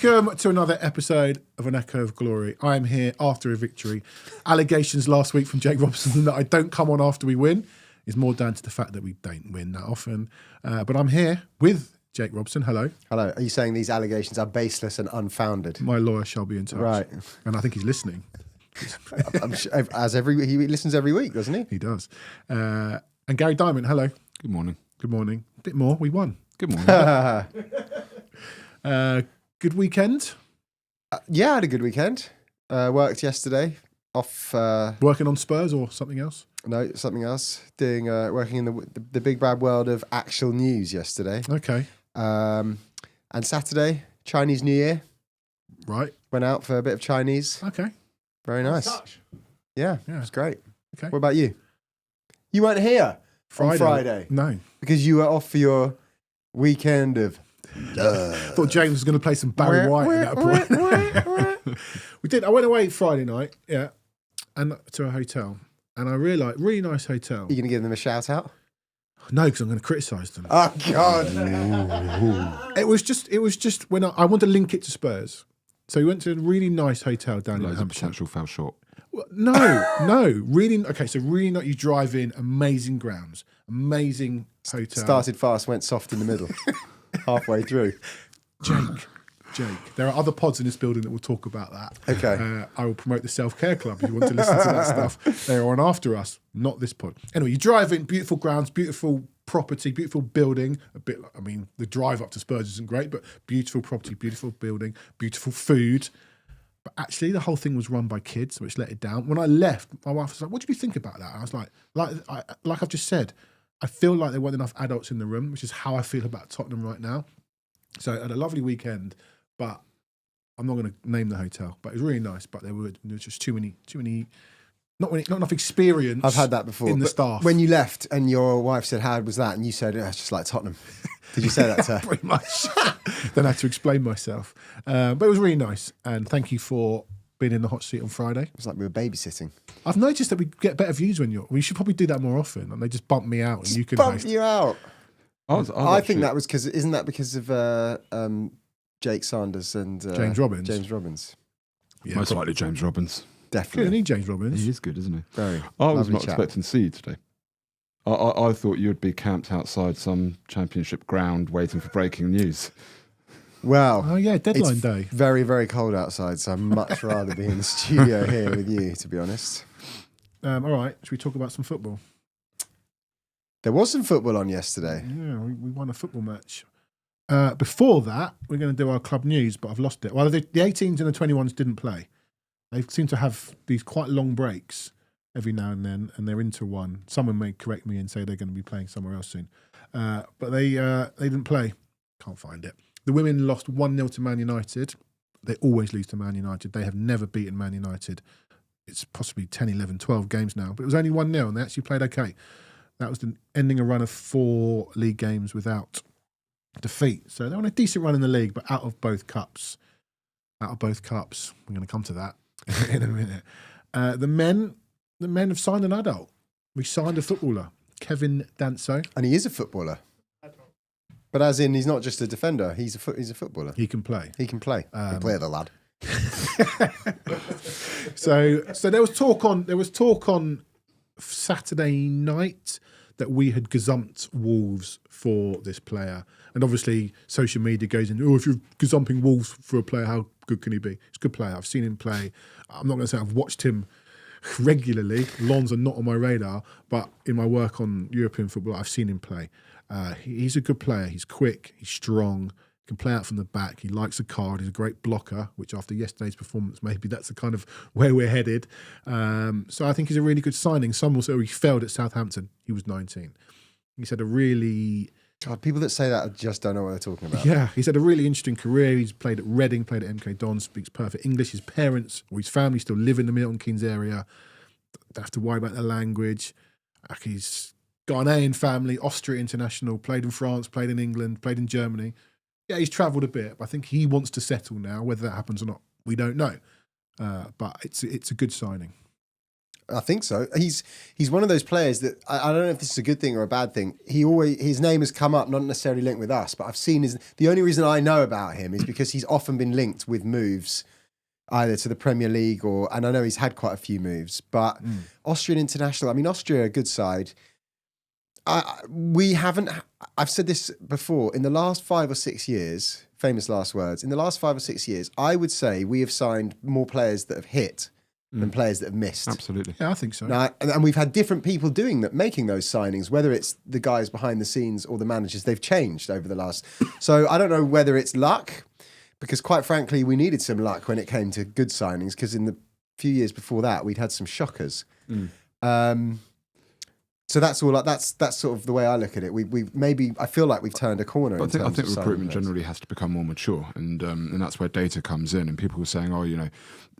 Welcome to another episode of An Echo of Glory. I am here after a victory. Allegations last week from Jake Robson that I don't come on after we win is more down to the fact that we don't win that often. But I'm here with Jake Robson. Hello. Hello. Are you saying these allegations are baseless and unfounded? My lawyer shall be in touch. Right. And I think he's listening. I'm sure, he listens every week, doesn't he? He does. And Gary Diamond, hello. Good morning. Good morning. A bit more. We won. Good morning. Good weekend. Yeah, I had a good weekend. Worked yesterday. Off. Working on Spurs or something else? No, something else. Working in the big bad world of actual news yesterday. Okay. And Saturday, Chinese New Year. Right. Went out for a bit of Chinese. Okay. Very nice. Yeah, it was great. Okay. What about you? You weren't here on Friday No. because you were off for your weekend of. Thought James was going to play some Barry White at that point. We did. I went away Friday night, and to a hotel, and I realised, really nice hotel. You going to give them a shout out? No, because I'm going to criticise them. Oh God! It was just when I want to link it to Spurs. So we went to a really nice hotel down in Loads of Hampshire. potential fell short. Well, no, really. Okay, so really not. You drive in, amazing grounds, amazing hotel. Started fast, went soft in the middle. Halfway through. Jake, there are other pods in this building that will talk about that. Okay. I will promote the Self-Care Club if you want to listen to that stuff. They're on after us, not this pod. Anyway, you drive in, beautiful grounds, beautiful property, beautiful building. The drive up to Spurs isn't great, but beautiful property, beautiful building, beautiful food. But actually, the whole thing was run by kids, which let it down. When I left, my wife was like, "What do you think about that?" And I was like I've just said, I feel like there weren't enough adults in the room, which is how I feel about Tottenham right now. So I had a lovely weekend, but I'm not going to name the hotel. But it was really nice. But there was just too many, not enough experience. I've had that before. In the staff. When you left and your wife said, "How was that?" and you said, "It's just like Tottenham." Did you say that to her? Pretty much. Then I had to explain myself. But it was really nice. And thank you for being in the hot seat on Friday. It was like we were babysitting. I've noticed that we get better views when we should probably do that more often. And they just bump me out and you can bump host. you out. I think that was isn't that because of Jake Sanders and James Robbins? James Robbins. Yeah, most likely James Robbins. Good, Definitely. I need James Robbins. He is good, isn't he? Very. I was lovely not chap. expecting to see you today. I thought you'd be camped outside some championship ground waiting for breaking news. Well, Oh yeah, deadline it's day. very, very cold outside, so I'd much rather be in the studio here with you, to be honest. All right, should we talk about some football? There was some football on yesterday. Yeah, we won a football match. Before that, we're going to do our club news, but I've lost it. Well, the 18s and the 21s didn't play. They seem to have these quite long breaks every now and then, and they're into one. Someone may correct me and say they're going to be playing somewhere else soon. But they didn't play. Can't find it. The women lost 1-0 to Man United. They always lose to Man United. They have never beaten Man United. It's possibly 10, 11, 12 games now, but it was only 1-0 and they actually played okay. That was ending a run of 4 league games without defeat. So they're on a decent run in the league, but out of both cups. We're going to come to that in a minute. The men have signed an adult. We signed a footballer, Kevin Danso. And he is a footballer. But as in, he's not just a defender, he's a footballer. He can play. He can play. He can play the lad. So there was talk on Saturday night that we had gazumped Wolves for this player. And obviously social media goes in, if you're gazumping Wolves for a player, how good can he be? He's a good player. I've seen him play. I'm not going to say I've watched him regularly. Lons are not on my radar, but in my work on European football, I've seen him play. He's a good player. He's quick. He's strong. He can play out from the back. He likes a card. He's a great blocker, which after yesterday's performance, maybe that's the kind of where we're headed. So I think he's a really good signing. Some will say he failed at Southampton. He was 19. He's had a really... God, people that say that just don't know what they're talking about. Yeah, he's had a really interesting career. He's played at Reading, played at MK Dons, speaks perfect English. His parents or his family still live in the Milton Keynes area. Don't have to worry about the language. He's Ghanaian family, Austria international, played in France, played in England, played in Germany. Yeah, he's travelled a bit, but I think he wants to settle now. Whether that happens or not, we don't know. But it's a good signing. I think so. He's one of those players that I don't know if this is a good thing or a bad thing. His name has come up, not necessarily linked with us, but I've seen the only reason I know about him is because he's often been linked with moves either to the Premier League and I know he's had quite a few moves, but Austrian international. I mean, Austria are a good side. I've said this before, in the last 5 or 6 years, famous last words, in the last 5 or 6 years, I would say we have signed more players that have hit than players that have missed. Absolutely. Yeah, I think so. Now, and we've had different people doing that, making those signings, whether it's the guys behind the scenes or the managers, they've changed over the last. So I don't know whether it's luck, because quite frankly, we needed some luck when it came to good signings, because in the few years before that, we'd had some shockers. So that's all. That's sort of the way I look at it. We maybe I feel like we've turned a corner. But I think recruitment generally has to become more mature, and that's where data comes in. And people were saying, oh,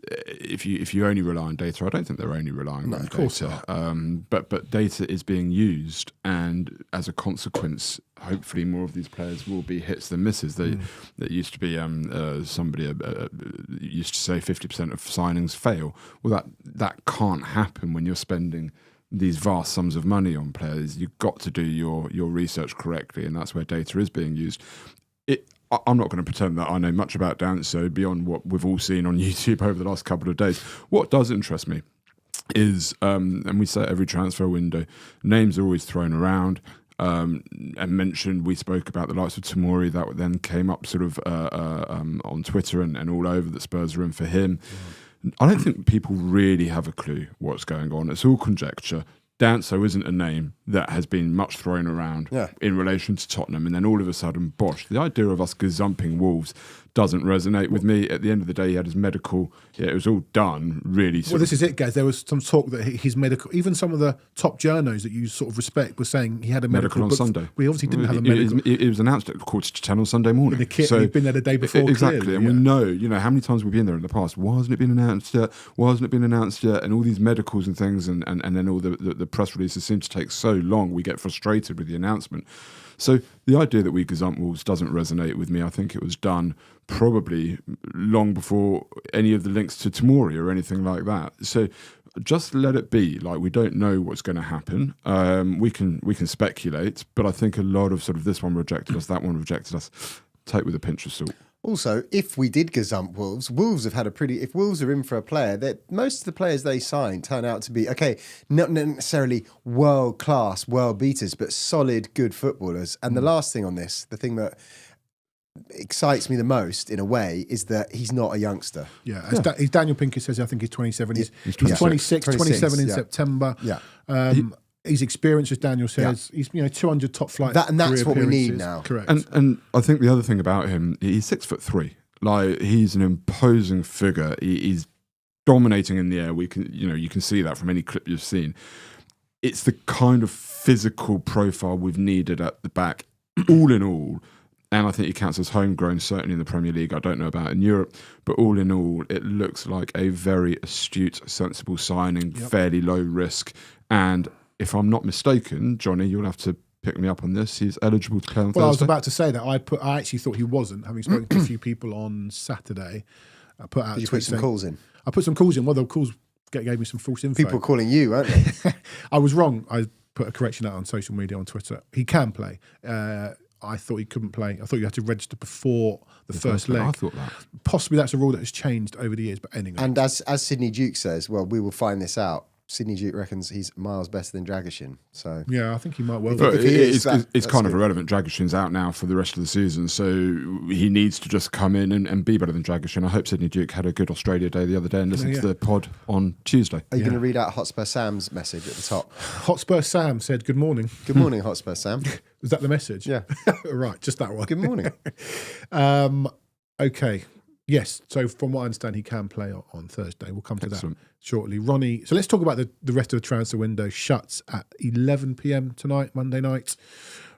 if you only rely on data, I don't think they're only relying on data. But data is being used, and as a consequence, hopefully more of these players will be hits than misses. That used to be somebody used to say 50% of signings fail. Well, that can't happen when you're spending these vast sums of money on players. You've got to do your research correctly, and that's where data is being used. I'm not going to pretend that I know much about Danso beyond what we've all seen on YouTube over the last couple of days. What does interest me is, and we say every transfer window, names are always thrown around and mentioned. We spoke about the likes of Tomori, that then came up sort of on Twitter and all over that Spurs are in for him. I don't think people really have a clue what's going on. It's all conjecture. Danso isn't a name that has been much thrown around in relation to Tottenham, and then all of a sudden, bosh. The idea of us gazumping Wolves doesn't resonate with me. At the end of the day, he had his medical. Yeah, it was all done really. Well, this is it, guys. There was some talk that his medical, even some of the top journos that you sort of respect were saying he had a medical on Sunday. We obviously didn't have a medical. It was announced at 10:15 on Sunday morning. In the kit, so he'd been there the day before. Exactly, clearly, and we know how many times we've been there in the past. Why hasn't it been announced yet? Why hasn't it been announced yet? And all these medicals and things, and then all the press releases seem to take so long. We get frustrated with the announcement. So the idea that we gazump Wolves doesn't resonate with me. I think it was done probably long before any of the links to Tomori or anything like that. So just let it be. Like, we don't know what's going to happen. We can speculate, but I think a lot of sort of this one rejected us, that one rejected us. Take with a pinch of salt. Also, if we did gazump Wolves have had if Wolves are in for a player, that most of the players they sign turn out to be, not necessarily world-class, world beaters, but solid, good footballers. And the last thing on this, the thing that excites me the most, in a way, is that he's not a youngster. Yeah, as Daniel Pinkett says, I think he's 27. He's 26. 27 in September. Yeah. His experience, as Daniel says, he's 200 top flight. And that's what we need appearances. now. Correct. And I think the other thing about him, he's 6'3". Like, he's an imposing figure. He's dominating in the air. You can see that from any clip you've seen. It's the kind of physical profile we've needed at the back, all in all. And I think he counts as homegrown, certainly in the Premier League. I don't know about in Europe, but all in all, it looks like a very astute, sensible signing, fairly low risk. And if I'm not mistaken, Johnny, you'll have to pick me up on this. He's eligible to play on Thursday. I was about to say that. I actually thought he wasn't, having spoken to a few people on Saturday. I put out. Did you put some calls in? I put some calls in. Well, the calls gave me some false info. People calling you, weren't they? I was wrong. I put a correction out on social media, on Twitter. He can play. I thought he couldn't play. I thought you had to register before the first leg. I thought that. Possibly that's a rule that has changed over the years, but anyway. And as Sidney Duke says, well, we will find this out. Sidney Duke reckons he's miles better than Dragoshin. So yeah, I think he might well. But if he is, it's kind of irrelevant. Dragoshin's out now for the rest of the season, so he needs to just come in and be better than Dragoshin. I hope Sidney Duke had a good Australia day the other day and listened to the pod on Tuesday. Are you going to read out Hotspur Sam's message at the top? Hotspur Sam said, "Good morning." Good morning, Hotspur Sam. Was that the message? Yeah. Right, just that one. Good morning. Okay. Yes, so from what I understand, he can play on Thursday. We'll come to Excellent. that shortly. Ronnie, so let's talk about the rest of the transfer window. Shuts at 11 p.m. tonight, Monday night.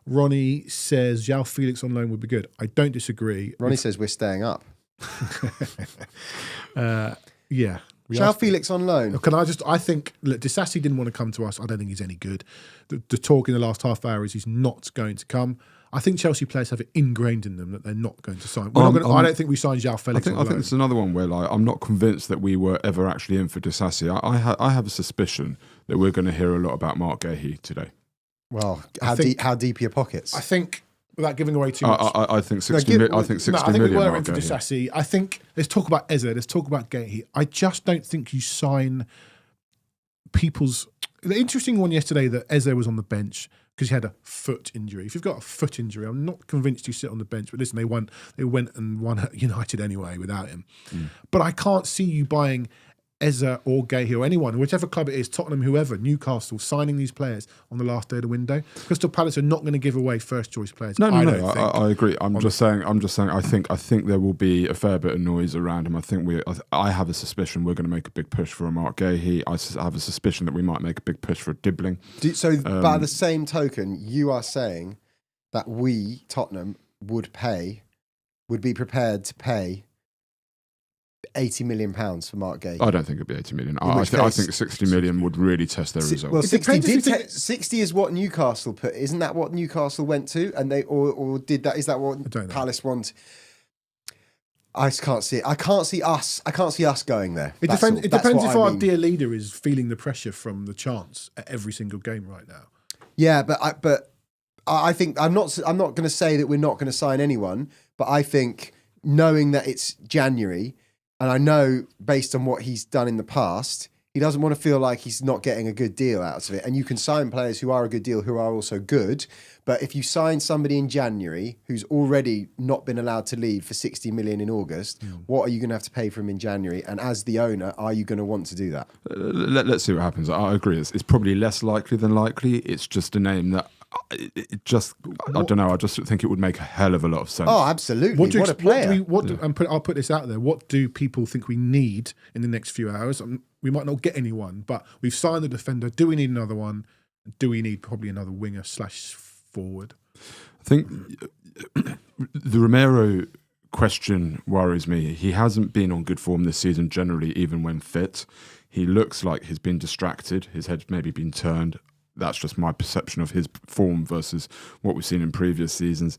Ronnie says João Felix on loan would be good. I don't disagree. Ronnie says we're staying up. Yeah. João Felix on loan. I think, look, Disasi didn't want to come to us. I don't think he's any good. The talk in the last half hour is he's not going to come. I think Chelsea players have it ingrained in them that they're not going to sign. I don't think we signed João Felix. I think it's another one where I'm not convinced that we were ever actually in for Disassi. I have a suspicion that we're going to hear a lot about Mark Gahey today. Well, how deep are your pockets? I think, without giving away too much, I think 60 million. I think 60 million. We were in for Disassi. I think let's talk about Eze. Let's talk about Gahey. I just don't think you sign people's. The interesting one yesterday that Eze was on the bench because he had a foot injury. If you've got a foot injury, I'm not convinced you sit on the bench. But listen, they went and won at United anyway without him. But I can't see you buying Eze or Gahey or anyone, whichever club it is, Tottenham, whoever, Newcastle, signing these players on the last day of the window. Crystal Palace are not going to give away first choice players. I agree. I'm just saying. I think there will be a fair bit of noise around him. I have a suspicion we're going to make a big push for a Mark Gahey. I have a suspicion that we might make a big push for a Dibbling. By the same token, you are saying that we, Tottenham, would be prepared to pay £80 million for Mark Gahey. I don't think it'd be 80 million. I think 60 million would really test their results. Well, 60 is what Newcastle put. Isn't that what Newcastle went to? And they or did that? Is that what Palace want? I just can't see it. I can't see us going there. It depends if our dear leader is feeling the pressure from the chance at every single game right now. Yeah, but I think I'm not going to say that we're not going to sign anyone. But I think knowing that it's January. And I know, based on what he's done in the past, he doesn't want to feel like he's not getting a good deal out of it. And you can sign players who are a good deal, who are also good. But if you sign somebody in January who's already not been allowed to leave for 60 million in August, what are you going to have to pay for him in January? And as the owner, are you going to want to do that? Let's see what happens. I agree. It's probably less likely than likely. It's just a name that I don't know. I just think it would make a hell of a lot of sense. Oh, absolutely. What a player. I'll put this out there. What do people think we need in the next few hours? We might not get anyone, but we've signed the defender. Do we need another one? Do we need probably another winger / forward? I think the Romero question worries me. He hasn't been on good form this season generally, even when fit. He looks like he's been distracted. His head's maybe been turned. That's just my perception of his form versus what we've seen in previous seasons.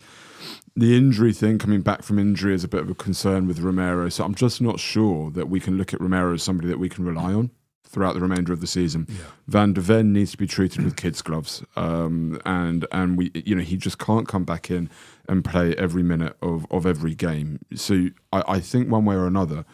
The injury thing, coming back from injury, is a bit of a concern with Romero. So I'm just not sure that we can look at Romero as somebody that we can rely on throughout the remainder of the season. Yeah. Van de Ven needs to be treated with kids' gloves, and we, he just can't come back in and play every minute of every game. So I think one way or another,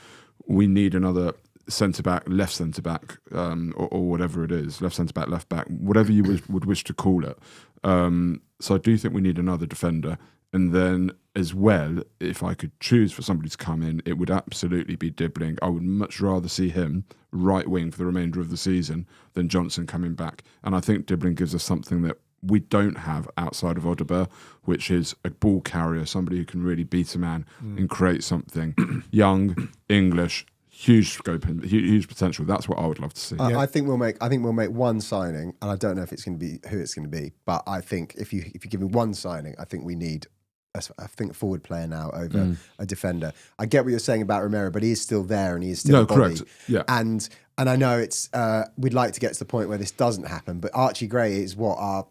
we need another centre-back, left centre-back, or whatever it is, left centre-back, left-back, whatever you would wish to call it. So I do think we need another defender. And then as well, if I could choose for somebody to come in, it would absolutely be Dibbling. I would much rather see him right wing for the remainder of the season than Johnson coming back. And I think Dibbling gives us something that we don't have outside of Odegaard, which is a ball carrier, somebody who can really beat a man and create something. Young, English, huge scope and huge potential. That's what I would love to see. I think we'll make one signing, and I don't know if it's going to be who it's going to be, but I think if you give me one signing, I think we need a forward player now over a defender. I get what you're saying about Romero, but he is still there and he is still a body. Correct. Yeah. And I know it's we'd like to get to the point where this doesn't happen, but Archie Gray is what our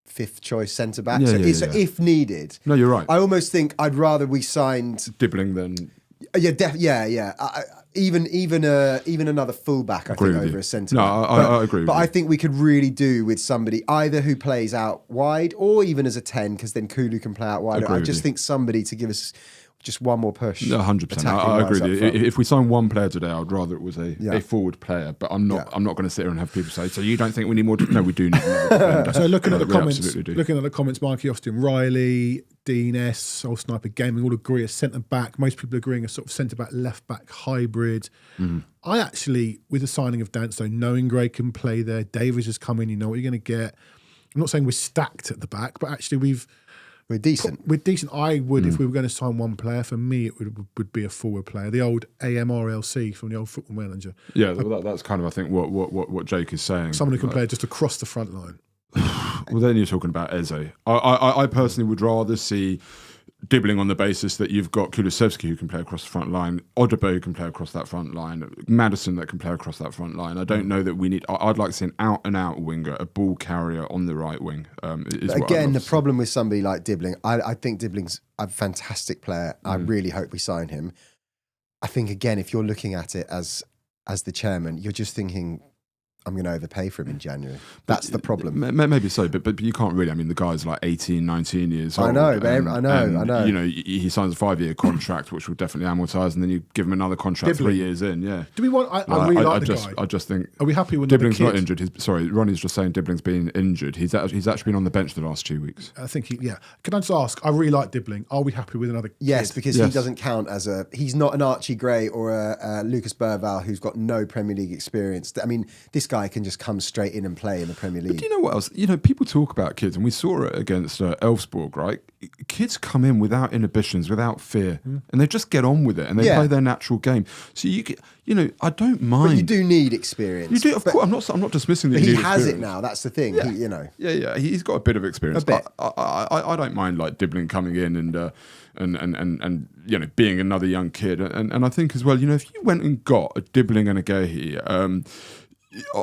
5th choice centre back. If needed. No, you're right. I almost think I'd rather we signed Dibbling than even another fullback. I think over a centre back. No, I agree. But I think we could really do with somebody either who plays out wide or even as a 10, because then Kulu can play out wide. I just think somebody to give us just one more push. 100%. I agree with you. If we sign one player today, I'd rather it was a forward player. But I'm not going to sit here and have people say, "So you don't think we need more?" No, we do need another defender. So looking at the comments, Marky Austin Riley, Dean S, Soul Sniper Gaming all agree a centre back. Most people agreeing a sort of centre back left back hybrid. I actually, with the signing of Danso, knowing Gray can play there, Davies has come in. You know what you're going to get. I'm not saying we're stacked at the back, but actually we're decent. We're decent. I would, if we were going to sign one player, for me, it would be a forward player. The old AMRLC from the old Football Manager. Yeah, that's kind of, I think, what Jake is saying. Someone who can play just across the front line. Well, then you're talking about Eze. I personally would rather see Dibbling on the basis that you've got Kulusevski who can play across the front line, Odebo who can play across that front line, Maddison that can play across that front line. I don't know that we need. I'd like to see an out-and-out winger, a ball carrier on the right wing. Again, the problem with somebody like Dibbling, I think Dibbling's a fantastic player. I really hope we sign him. I think, again, if you're looking at it as the chairman, you're just thinking, I'm going to overpay for him in January. That's the problem. Maybe so, but you can't really. I mean, the guy's like 18, 19 years old. I know, babe. I know. You know, he signs a 5-year contract, which will definitely amortise, and then you give him another contract Dibbling. 3 years in. Yeah. Do we want? I really like the guy. I just think. Are we happy with Dibbling's not injured? Ronnie's just saying Dibbling's been injured. He's actually been on the bench the last 2 weeks. I think Can I just ask? I really like Dibbling. Are we happy with another? Yes, kid? because he doesn't count as he's not an Archie Gray or a Lucas Burval who's got no Premier League experience. I mean, this guy can just come straight in and play in the Premier League. But do you know what else? You know, people talk about kids, and we saw it against Elfsborg, right? Kids come in without inhibitions, without fear, and they just get on with it, and they play their natural game. So I don't mind. But you do need experience. You do, of course. I'm not dismissing that. But he has experience. It now. That's the thing. Yeah. Yeah. He's got a bit of experience. A bit. I don't mind like Dibbling coming in and being another young kid, and I think as well, if you went and got a Dibbling and a Gahey.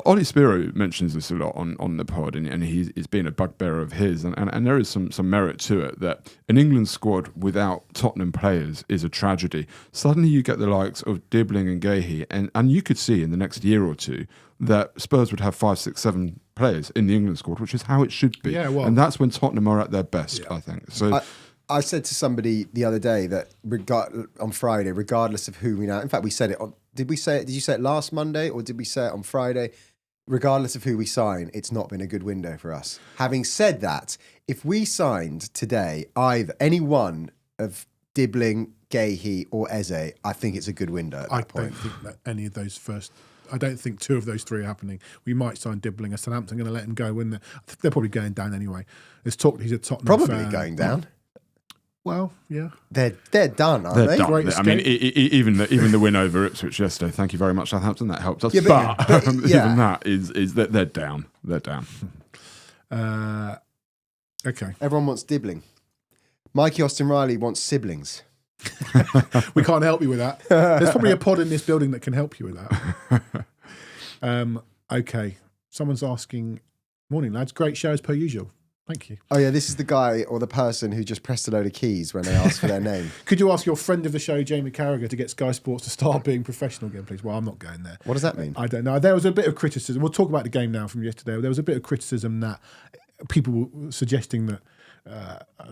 Ollie Spiro mentions this a lot on the pod, and he's been a bugbearer of his, and there is some merit to it that an England squad without Tottenham players is a tragedy. Suddenly you get the likes of Dibbling and Gahey, and you could see in the next year or two that Spurs would have 5, 6, 7 players in the England squad, which is how it should be. Yeah, well, and that's when Tottenham are at their best, I think. So. I said to somebody the other day that on Friday, regardless of who we know, in fact, we said it on. Did you say it last Monday or did we say it on Friday? Regardless of who we sign, it's not been a good window for us. Having said that, if we signed today any one of Dibbling, Gahey, or Eze, I think it's a good window at that point. I don't think that any of those I don't think 2 of those 3 are happening. We might sign Dibbling. Are Southampton going to let him go? I think they're probably going down anyway. There's talk he's a Tottenham probably fan. going down. Well, yeah, they're done, aren't they? Done. I mean, even the win over Ipswich yesterday. Thank you very much, Southampton. That helped us. Yeah, but even that is that they're down. They're down. Okay. Everyone wants Dibbling. Mikey Austin Riley wants siblings. We can't help you with that. There's probably a pod in this building that can help you with that. Okay. Someone's asking, morning lads, great show as per usual. Thank you. Oh yeah, this is the guy or the person who just pressed a load of keys when they asked for their name. Could you ask your friend of the show, Jamie Carragher, to get Sky Sports to start being professional again, please? Well, I'm not going there. What does that mean? I don't know. There was a bit of criticism. We'll talk about the game now from yesterday. There was a bit of criticism that people were suggesting that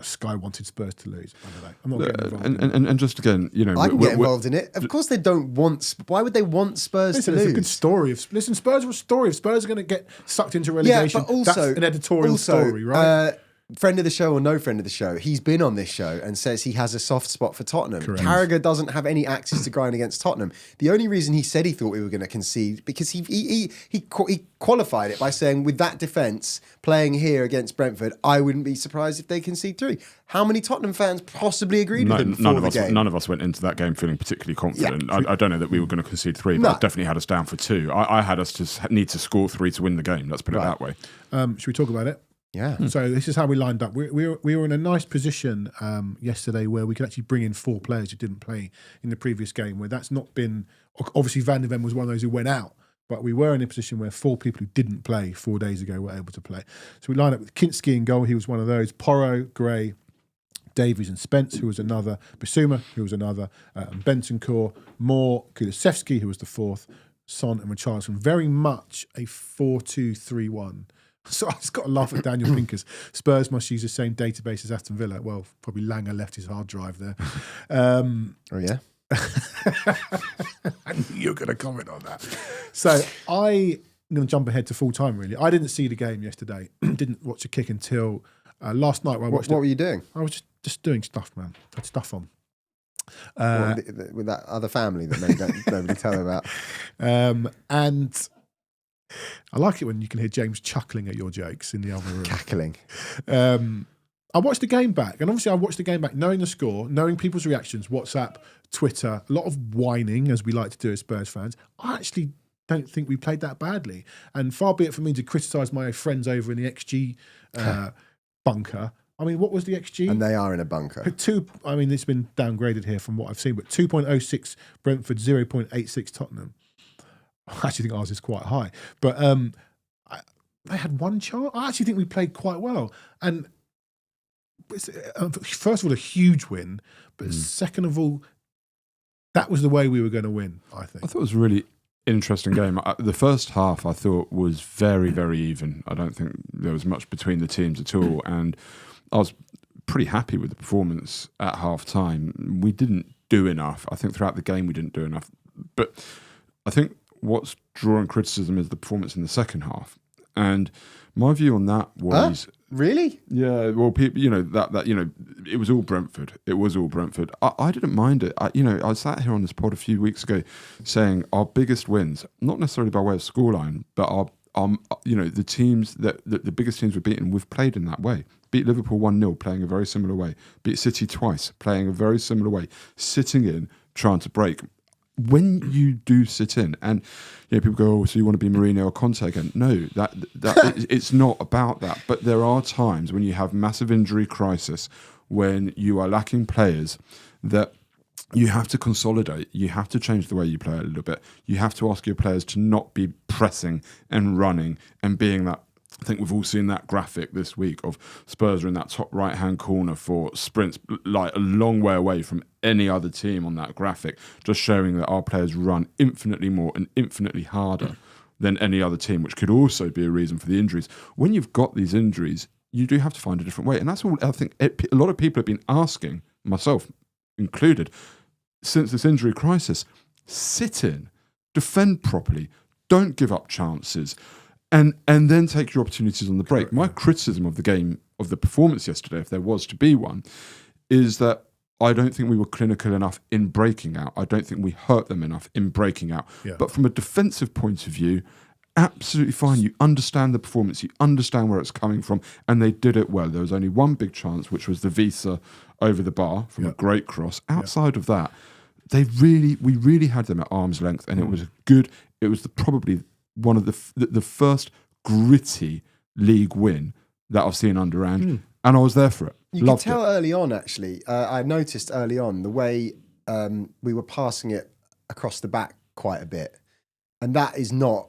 Sky wanted Spurs to lose. I don't know. I'm not getting involved. And just again, I can get involved in it. Of course, they don't want. Why would they want Spurs to lose? It's a good story. Spurs are a story. If Spurs are going to get sucked into relegation, but also, that's an editorial story, right? Friend of the show or no friend of the show, he's been on this show and says he has a soft spot for Tottenham. Correct. Carragher doesn't have any axes to grind against Tottenham. The only reason he said he thought we were going to concede because he qualified it by saying with that defence playing here against Brentford, I wouldn't be surprised if they concede 3. How many Tottenham fans possibly agreed with him before the game? None of us went into that game feeling particularly confident. Yeah. I don't know that we were going to concede 3, but I definitely had us down for 2. I had us to need to score 3 to win the game. Let's put it that way. Should we talk about it? Yeah. So this is how we lined up. We were in a nice position yesterday where we could actually bring in 4 players who didn't play in the previous game. Where that's not been obviously Van de Ven was one of those who went out, but we were in a position where 4 people who didn't play 4 days ago were able to play. So we lined up with Kinski in goal. He was one of those. Porro, Gray, Davies, and Spence, who was another. Bissouma, who was another. Bentancur, Moore, Kulusevski, who was the 4th. Son and Richarlison. Very much a 4-2-3-1. So I just got to laugh at Daniel Pinkers. Spurs must use the same database as Aston Villa. Well, probably Langer left his hard drive there. Oh, yeah? I knew you were going to comment on that. So I'm going to jump ahead to full time, really. I didn't see the game yesterday. Didn't watch a kick until last night when I watched it. What were you doing? I was just doing stuff, man. I had stuff on. With that other family that nobody tell them about. And I like it when you can hear James chuckling at your jokes in the other room. Cackling. I watched the game back, and obviously I watched the game back knowing the score, knowing people's reactions, WhatsApp, Twitter, a lot of whining, as we like to do as Spurs fans. I actually don't think we played that badly. And far be it for me to criticise my friends over in the XG bunker, I mean, what was the XG? And they are in a bunker. I mean, it's been downgraded here from what I've seen, but 2.06 Brentford, 0.86 Tottenham. I actually think ours is quite high. But they had one chance. I actually think we played quite well. And first of all, a huge win. But second of all, that was the way we were going to win, I think. I thought it was a really interesting game. The first half, I thought, was very, very even. I don't think there was much between the teams at all. And I was pretty happy with the performance at half-time. We didn't do enough. I think throughout the game we didn't do enough. But I think what's drawing criticism is the performance in the second half. And my view on that was... Really? Yeah, well, people, it was all Brentford. It was all Brentford. I didn't mind it. I sat here on this pod a few weeks ago saying our biggest wins, not necessarily by way of scoreline, but the teams that the biggest teams we've beaten, we've played in that way. Beat Liverpool 1-0, playing a very similar way. Beat City twice, playing a very similar way. Sitting in, trying to break. When you do sit in, and people go, "Oh, so you want to be Mourinho or Conte again?" No, that it's not about that. But there are times when you have massive injury crisis, when you are lacking players, that you have to consolidate. You have to change the way you play a little bit. You have to ask your players to not be pressing and running and being that. I think we've all seen that graphic this week of Spurs are in that top right-hand corner for sprints, like a long way away from any other team on that graphic, just showing that our players run infinitely more and infinitely harder than any other team, which could also be a reason for the injuries. When you've got these injuries, you do have to find a different way. And that's all I think a lot of people have been asking, myself included, since this injury crisis. Sit in, defend properly, don't give up chances. And then take your opportunities on the break. My criticism of the game, of the performance yesterday, if there was to be one, is that I don't think we were clinical enough in breaking out. I don't think we hurt them enough in breaking out. Yeah. But from a defensive point of view, absolutely fine. You understand the performance. You understand where it's coming from. And they did it well. There was only one big chance, which was the Visa over the bar from a great cross. Outside of that, we really had them at arm's length. And it was good. It was probably one of the first gritty league win that I've seen under Ange, and I was there for it. You could tell early on, actually. I noticed early on the way we were passing it across the back quite a bit, and that is not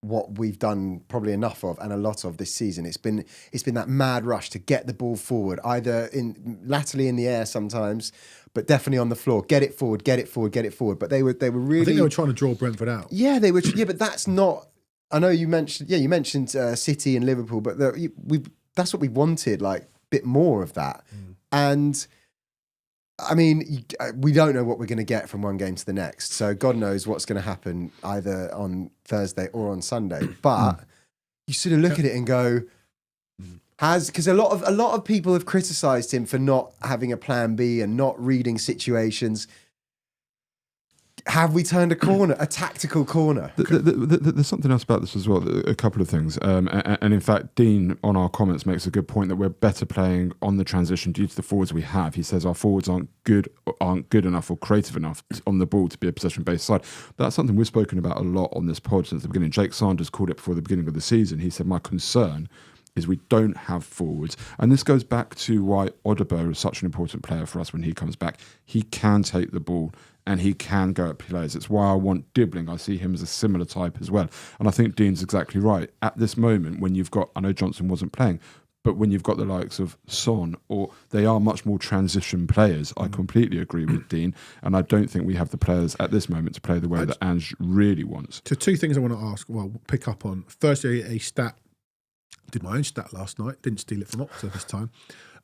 what we've done probably enough of and a lot of this season. It's been that mad rush to get the ball forward, either laterally in the air sometimes, but definitely on the floor. Get it forward. But they were really. I think they were trying to draw Brentford out. Yeah, they were. Yeah, but that's not. I know you mentioned City and Liverpool, but that's what we wanted. Like a bit more of that. And I mean, we don't know what we're going to get from one game to the next. So God knows what's going to happen either on Thursday or on Sunday. But you sort of look at it and go. Because a lot of people have criticised him for not having a plan B and not reading situations. Have we turned a corner, a tactical corner? There's something else about this as well. A couple of things, and in fact, Dean on our comments makes a good point that we're better playing on the transition due to the forwards we have. He says our forwards aren't good enough or creative enough on the ball to be a possession-based side. But that's something we've spoken about a lot on this pod since the beginning. Jake Sanders called it before the beginning of the season. He said, "My concern is we don't have forwards." And this goes back to why Odegaard is such an important player for us when he comes back. He can take the ball and he can go at players. It's why I want Dibbling. I see him as a similar type as well. And I think Dean's exactly right. At this moment, when you've got, I know Johnson wasn't playing, but when you've got the likes of Son, or they are much more transition players, I completely agree with Dean. And I don't think we have the players at this moment to play the way that Ange really wants. So two things I want to ask, pick up on. Firstly, a stat. Did my own stat last night. Didn't steal it from Opta this time.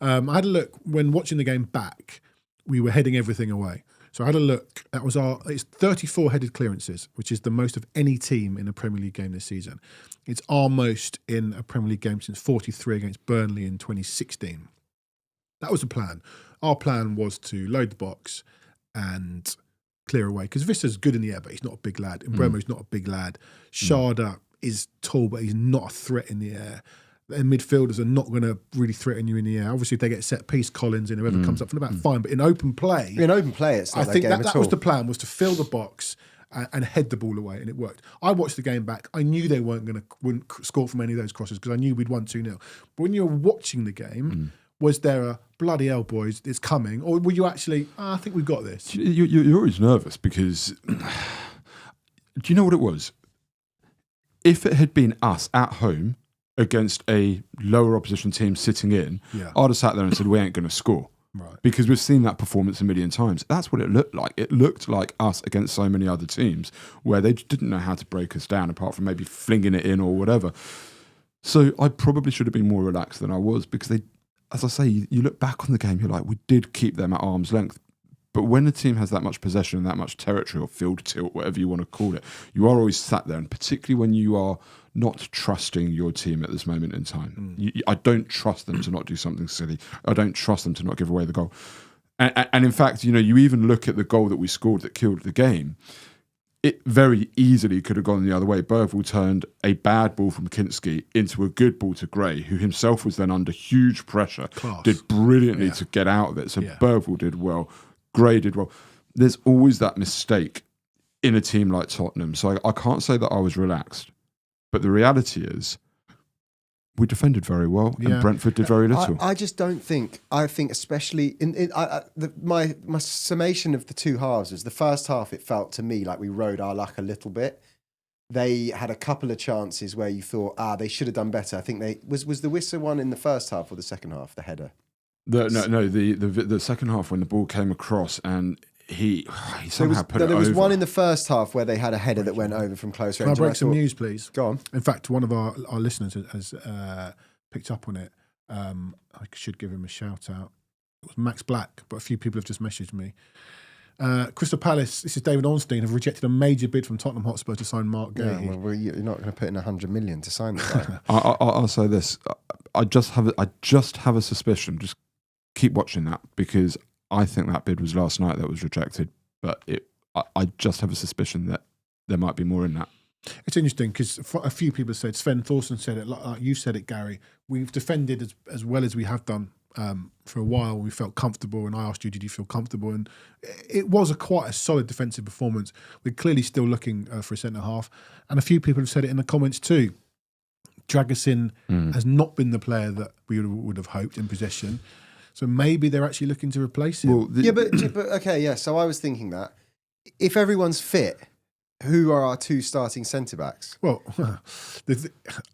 I had a look when watching the game back. We were heading everything away. So I had a look. It's 34 headed clearances, which is the most of any team in a Premier League game this season. It's our most in a Premier League game since 43 against Burnley in 2016. That was the plan. Our plan was to load the box and clear away because Vissa's good in the air, but he's not a big lad. Mbeumo's not a big lad. Sharda is tall, but he's not a threat in the air. And midfielders are not going to really threaten you in the air. Obviously, if they get set piece, Collins and whoever comes up from the back, fine. But in open play, it's not I think that was the plan, was to fill the box and head the ball away, and it worked. I watched the game back. I knew they wouldn't score from any of those crosses because I knew we'd won 2-0. But when you're watching the game, Was there a bloody hell, boys, it's coming? Or were you actually, I think we've got this? You're always nervous because do you know what it was? If it had been us at home against a lower opposition team sitting in, I'd have sat there and said, we ain't going to score. Right. Because we've seen that performance a million times. That's what it looked like. It looked like us against so many other teams where they didn't know how to break us down apart from maybe flinging it in or whatever. So I probably should have been more relaxed than I was because they, as I say, you look back on the game, you're like, we did keep them at arm's length. But when a team has that much possession and that much territory or field tilt, whatever you want to call it, you are always sat there. And particularly when you are not trusting your team at this moment in time. I don't trust them to not do something silly. I don't trust them to not give away the goal. And in fact, you even look at the goal that we scored that killed the game. It very easily could have gone the other way. Bergvall turned a bad ball from Kinski into a good ball to Gray, who himself was then under huge pressure. Class. Did brilliantly to get out of it. So Bergvall did well. Gray did well. There's always that mistake in a team like Tottenham. So I can't say that I was relaxed. But the reality is, we defended very well, and Brentford did very little. I just don't think. I think especially my summation of the two halves was the first half. It felt to me like we rode our luck a little bit. They had a couple of chances where you thought, they should have done better. I think was the Wissa one in the first half or the second half, the header. The second half when the ball came across and he somehow put it over. There was one in the first half where they had a header that went over from close range. Can I break some news, please? Go on. In fact, one of our listeners has picked up on it. I should give him a shout out. It was Max Black, but a few people have just messaged me. Crystal Palace, this is David Ornstein, have rejected a major bid from Tottenham Hotspur to sign Mark Gay. Yeah, well, you're not going to put in 100 million to sign the guy. I'll say this. I just have a suspicion. Just keep watching that because I think that bid was last night that was rejected, but I just have a suspicion that there might be more in that. It's interesting because a few people said, Sven Thorson said it, like you said it, Gary, we've defended as well as we have done for a while. We felt comfortable, and I asked you, did you feel comfortable? And it was quite a solid defensive performance. We're clearly still looking for a centre-half, and a few people have said it in the comments too. Dragusin has not been the player that we would have hoped in possession. So maybe they're actually looking to replace him. Well, but okay, yeah. So I was thinking that if everyone's fit, who are our two starting centre-backs? Well,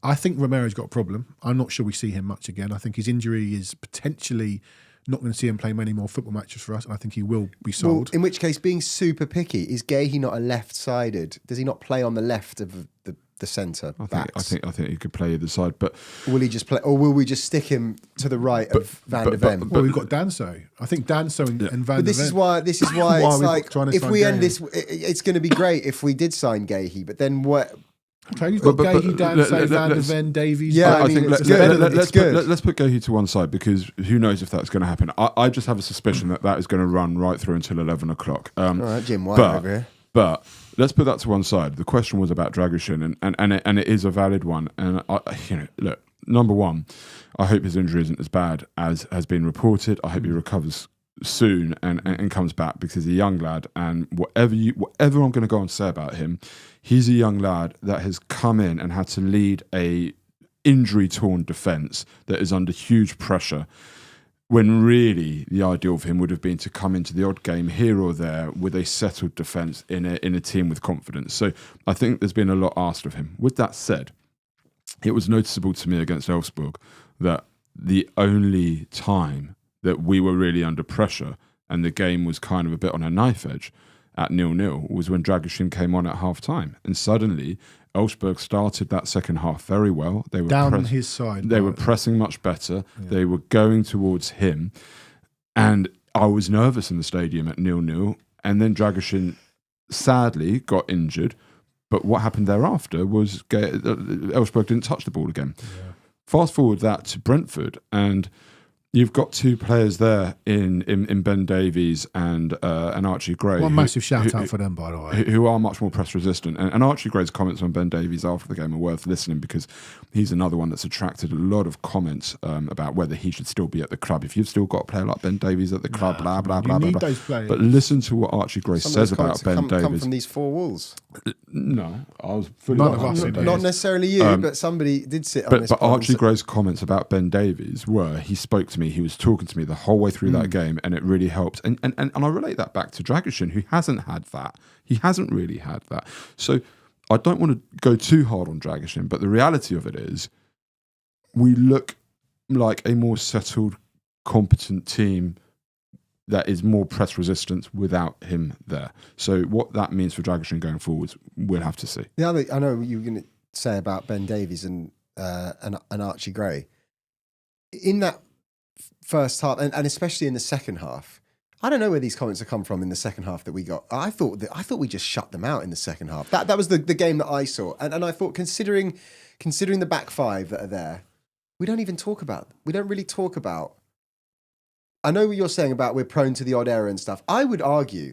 I think Romero's got a problem. I'm not sure we see him much again. I think his injury is potentially not going to see him play many more football matches for us, and I think he will be sold. Well, in which case, being super picky, is Gahey not a left-sided? Does he not play on the left of the centre backs? I think he could play either side, but will he just play, or will we just stick him to the right of Van der Ven? Well, we've got Danso. I think Danso and Van der Ven. But this is why it's like if we end this, it's going to be great if we did sign Gahey, but then what? Okay, you've got Gahey, Danso, Van der Ven, Davies. Yeah, I mean, let's put Gahey to one side because who knows if that's going to happen. I just have a suspicion that is going to run right through until 11 o'clock. All right, Jim White over here. But let's put that to one side. The question was about Dragusin, and it is a valid one. And look, number one, I hope his injury isn't as bad as has been reported. I hope he recovers soon and comes back because he's a young lad. And whatever I'm going to go on to say about him, he's a young lad that has come in and had to lead a injury-torn defence that is under huge pressure. When really the ideal for him would have been to come into the odd game here or there with a settled defence in a team with confidence. So I think there's been a lot asked of him. With that said, it was noticeable to me against Elfsborg that the only time that we were really under pressure and the game was kind of a bit on a knife edge at 0-0 was when Dragusin came on at half-time. And suddenly Elfsborg started that second half very well. They were down his side. They were pressing much better. Yeah. They were going towards him. And I was nervous in the stadium at 0-0. And then Dragusin sadly got injured. But what happened thereafter was Elfsborg didn't touch the ball again. Yeah. Fast forward that to Brentford, and you've got two players there in Ben Davies and Archie Gray. One massive shout out for them, by the way. Who are much more press resistant. And Archie Gray's comments on Ben Davies after the game are worth listening because he's another one that's attracted a lot of comments about whether he should still be at the club. If you've still got a player like Ben Davies at the club, blah, blah, blah, blah, blah. Those players. But listen to what Archie Gray says about Ben Davies. Come from these four walls. No, I was fully None of us. Not necessarily you, but somebody did sit on this. But Archie Gray's comments about Ben Davies were, he spoke to me, he was talking to me the whole way through that game, and it really helped. And I relate that back to Dragusin, who hasn't had that. He hasn't really had that. So I don't want to go too hard on Dragusin, but the reality of it is we look like a more settled, competent team that is more press resistant without him there. So what that means for Dragusin going forwards, we'll have to see. The other, I know you were going to say about Ben Davies and Archie Gray. In that first half, and especially in the second half, I don't know where these comments have come from in the second half that we got. I thought we just shut them out in the second half. That was the game that I saw, and I thought considering the back five that are there, we don't really talk about. I know what you're saying about we're prone to the odd error and stuff. I would argue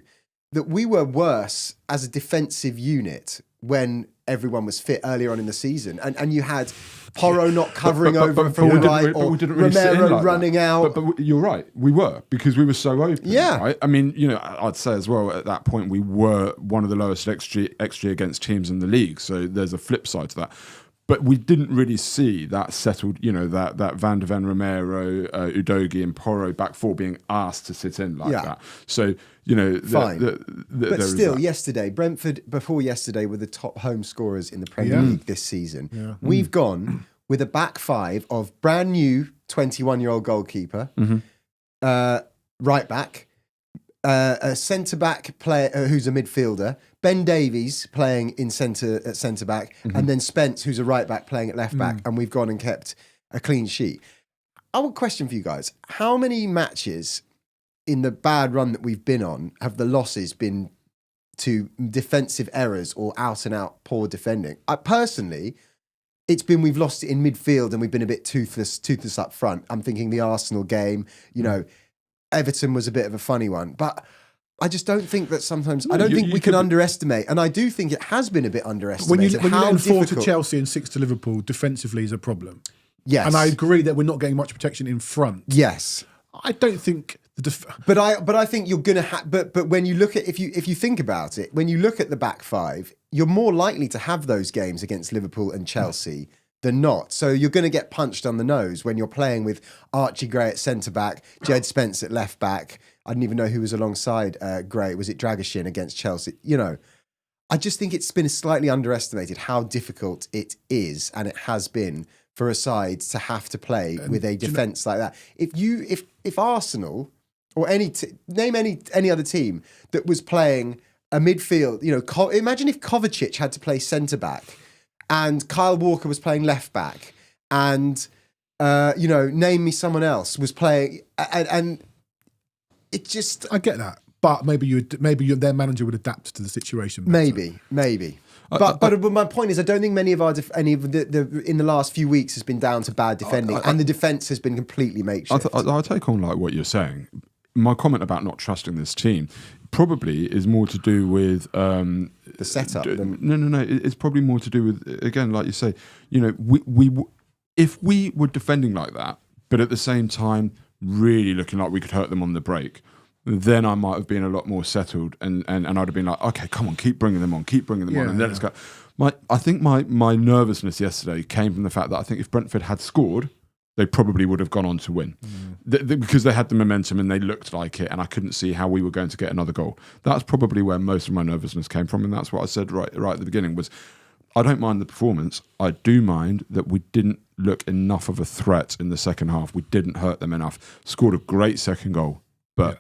that we were worse as a defensive unit when everyone was fit earlier on in the season. And you had Porro not covering over from the right, or Romero running out. But you're right, we were, because we were so open. Yeah. Right? I mean, I'd say as well, at that point, we were one of the lowest XG against teams in the league. So there's a flip side to that. But we didn't really see that settled, that Van de Ven, Romero, Udogie and Porro back four being asked to sit in like that. So, fine. But still, yesterday, Brentford, before yesterday, were the top home scorers in the Premier League this season. Yeah. We've gone with a back five of brand new 21-year-old goalkeeper, right back, a centre-back player who's a midfielder, Ben Davies playing at centre back, and then Spence, who's a right back, playing at left back, and we've gone and kept a clean sheet. I have a question for you guys. How many matches in the bad run that we've been on have the losses been to defensive errors or out-and-out poor defending? Personally, it's been we've lost it in midfield and we've been a bit toothless up front. I'm thinking the Arsenal game, Everton was a bit of a funny one, but I just don't think that sometimes. I don't think we can underestimate, and I do think it has been a bit underestimated. When you let 4 to Chelsea and 6 to Liverpool, defensively is a problem. Yes, and I agree that we're not getting much protection in front. Yes, I don't think but I think you're gonna have. But when you look at if you think about it, when you look at the back five, you're more likely to have those games against Liverpool and Chelsea than not. So you're going to get punched on the nose when you're playing with Archie Gray at centre back, Jed Spence at left back. I didn't even know who was alongside Gray. Was it Dragusin against Chelsea? I just think it's been slightly underestimated how difficult it is, and it has been for a side to have to play with a defence like that. If Arsenal or name any other team that was playing a midfield, imagine if Kovacic had to play centre back, and Kyle Walker was playing left back, and name me someone else was playing, and it just. I get that, but maybe their manager would adapt to the situation better. Maybe. But my point is, I don't think many of the in the last few weeks has been down to bad defending, and the defence has been completely makeshift. I'll take on what you're saying. My comment about not trusting this team probably is more to do with the setup. No. It's probably more to do with, again, like you say, we if we were defending like that, but at the same time really looking like we could hurt them on the break, then I might have been a lot more settled, and I'd have been like, okay, come on, keep bringing them on, and then it's go. I think my nervousness yesterday came from the fact that I think if Brentford had scored, they probably would have gone on to win because they had the momentum and they looked like it, and I couldn't see how we were going to get another goal. That's probably where most of my nervousness came from, and that's what I said right at the beginning was, I don't mind the performance. I do mind that we didn't look enough of a threat in the second half. We didn't hurt them enough. Scored a great second goal, but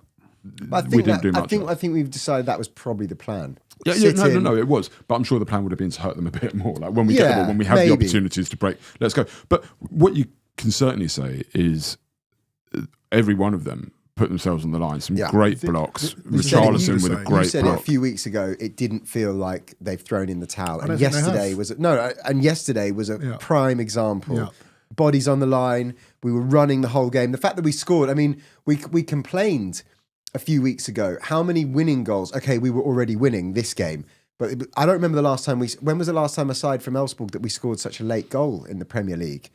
we didn't do much. I think we've decided that was probably the plan. No, it was. But I'm sure the plan would have been to hurt them a bit more. Like when we get the ball, when we have the opportunities to break, let's go. But what you can certainly say is every one of them put themselves on the line. Some great blocks. Richarlison with a great block. You said it a few weeks ago, it didn't feel like they've thrown in the towel. And yesterday was a prime example. Yeah. Bodies on the line. We were running the whole game. The fact that we scored, I mean, we complained a few weeks ago how many winning goals. Okay, we were already winning this game. But I don't remember the last time when was the last time aside from Elfsborg that we scored such a late goal in the Premier League?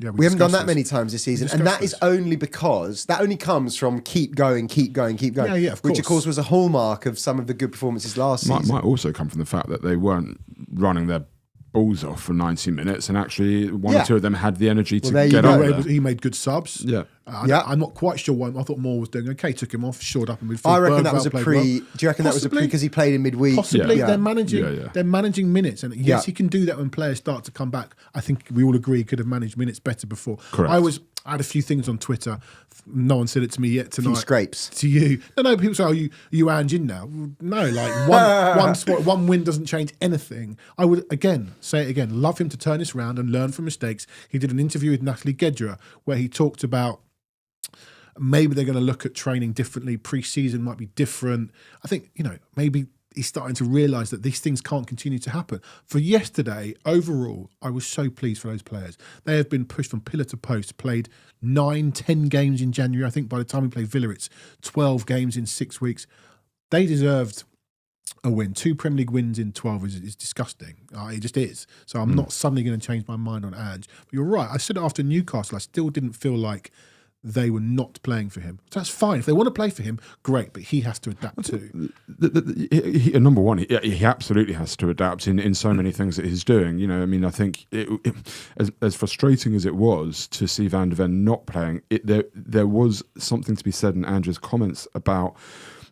Yeah, we haven't done that discussed many this. times this season, We and that discussed is only comes from keep going. Yeah, of which of course. course was a hallmark of some of the good performances last season. Might also come from the fact that they weren't running their balls off for 90 minutes, and actually one or two of them had the energy to there you get go. up there. He made good subs. Yeah. I'm not quite sure why. I thought Moore was doing okay. Took him off, shored up in midfield. I reckon that was Bergwijn a played pre. well. Do you reckon that was a pre because he played in midweek? Possibly. Yeah. They're managing. Yeah. They're managing minutes, and yes, he can do that when players start to come back. I think we all agree he could have managed minutes better before. Correct. I had a few things on Twitter. No one said it to me yet tonight. Few scrapes to you. No. People say, "Oh, you Ange in now." No, like one win doesn't change anything. I would say it again. Love him to turn this around and learn from mistakes. He did an interview with Natalie Gedra where he talked about maybe they're going to look at training differently. Pre-season might be different. I think maybe he's starting to realise that these things can't continue to happen. For yesterday, overall, I was so pleased for those players. They have been pushed from pillar to post, played 9-10 games in January. I think by the time we played Villa, it's 12 games in 6 weeks. They deserved a win. 2 Premier League wins in 12 is disgusting. It just is. So I'm not suddenly going to change my mind on Ange. But you're right. I said it after Newcastle. I still didn't feel like they were not playing for him. So that's fine. If they want to play for him, great, but he has to adapt too. Number one, he absolutely has to adapt in so many things that he's doing. I think as frustrating as it was to see Van de Ven not playing, there was something to be said in Andrew's comments about,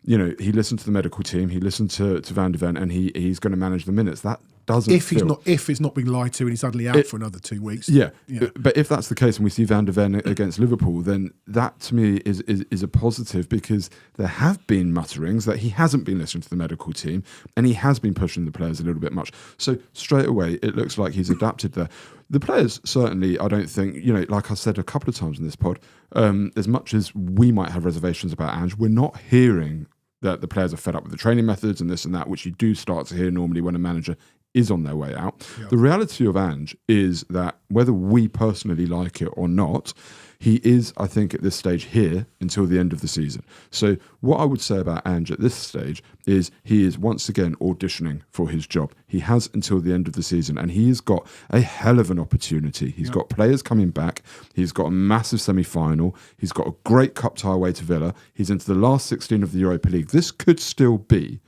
he listened to the medical team, he listened to Van de Ven, and he's going to manage the minutes. That doesn't if it's not being lied to and he's suddenly out for another 2 weeks. Yeah. But if that's the case and we see Van de Ven against Liverpool, then that to me is a positive, because there have been mutterings that he hasn't been listening to the medical team and he has been pushing the players a little bit much. So straight away, it looks like he's adapted there. The players, certainly, I don't think, like I said a couple of times in this pod, as much as we might have reservations about Ange, we're not hearing that the players are fed up with the training methods and this and that, which you do start to hear normally when a manager is on their way out. Yep. The reality of Ange is that whether we personally like it or not, he is, I think, at this stage here until the end of the season. So what I would say about Ange at this stage is he is once again auditioning for his job. He has until the end of the season, and he has got a hell of an opportunity. He's got players coming back. He's got a massive semi-final. He's got a great cup tie away to Villa. He's into the last 16 of the Europa League. This could still be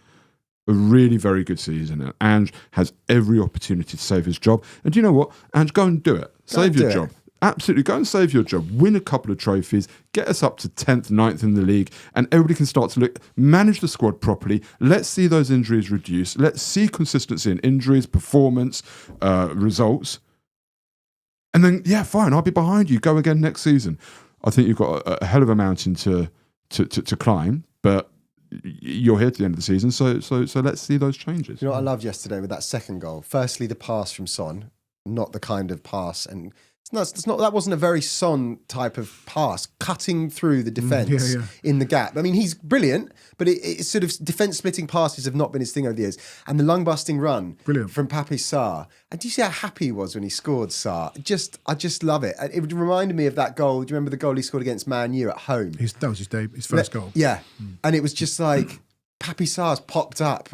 a really very good season, and Ange has every opportunity to save his job. And do you know what? Ange, go and do it. Save your job. Absolutely, go and save your job. Win a couple of trophies, get us up to 10th, 9th in the league, and everybody can start to manage the squad properly. Let's see those injuries reduce. Let's see consistency in injuries, performance, results. And then, fine, I'll be behind you. Go again next season. I think you've got a hell of a mountain to climb, but you're here to the end of the season, so let's see those changes. You know what I loved yesterday with that second goal? Firstly, the pass from Son, not the kind of pass, and that wasn't a very Son type of pass, cutting through the defence in the gap. I mean, he's brilliant, but it's sort of defence-splitting passes have not been his thing over the years. And the lung-busting run from Pape Sarr. And do you see how happy he was when he scored, Sarr? I just love it. It reminded me of that goal. Do you remember the goal he scored against Man U at home? That was his first goal. Yeah. And it was just like Pape Sarr's popped up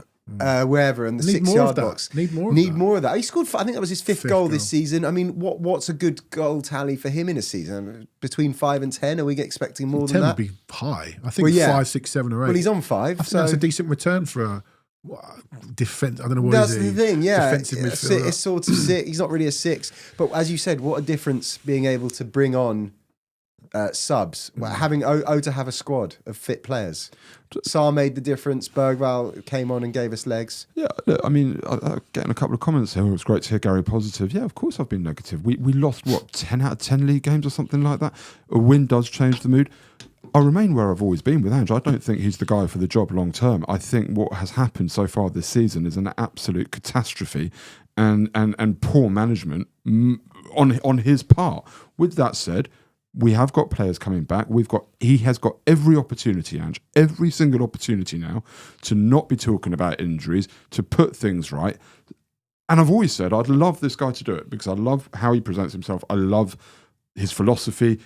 wherever in the 6-yard box. Need more of that. He scored, I think that was his fifth goal this season. I mean, what's a good goal tally for him in a season? Between 5 and 10? Are we expecting more than that? 10 would be high. I think 5, 6, 7 or 8. Well, he's on 5. I think that's a decent return for a defense. I don't know what that's is he. The thing, yeah. Defensive midfielder. It's sort of 6. He's not really a 6. But as you said, what a difference being able to bring on subs, having to have a squad of fit players. Sarr made the difference. Bergwijn came on and gave us legs. Yeah, look, I mean, getting a couple of comments here. It was great to hear Gary positive. Yeah, of course I've been negative. We lost 10 out of 10 league games or something like that. A win does change the mood. I remain where I've always been with Ange. I don't think he's the guy for the job long term. I think what has happened so far this season is an absolute catastrophe and poor management on his part. With that said, we have got players coming back. He has got every opportunity, Ange, every single opportunity now to not be talking about injuries, to put things right. And I've always said I'd love this guy to do it because I love how he presents himself. I love his philosophy.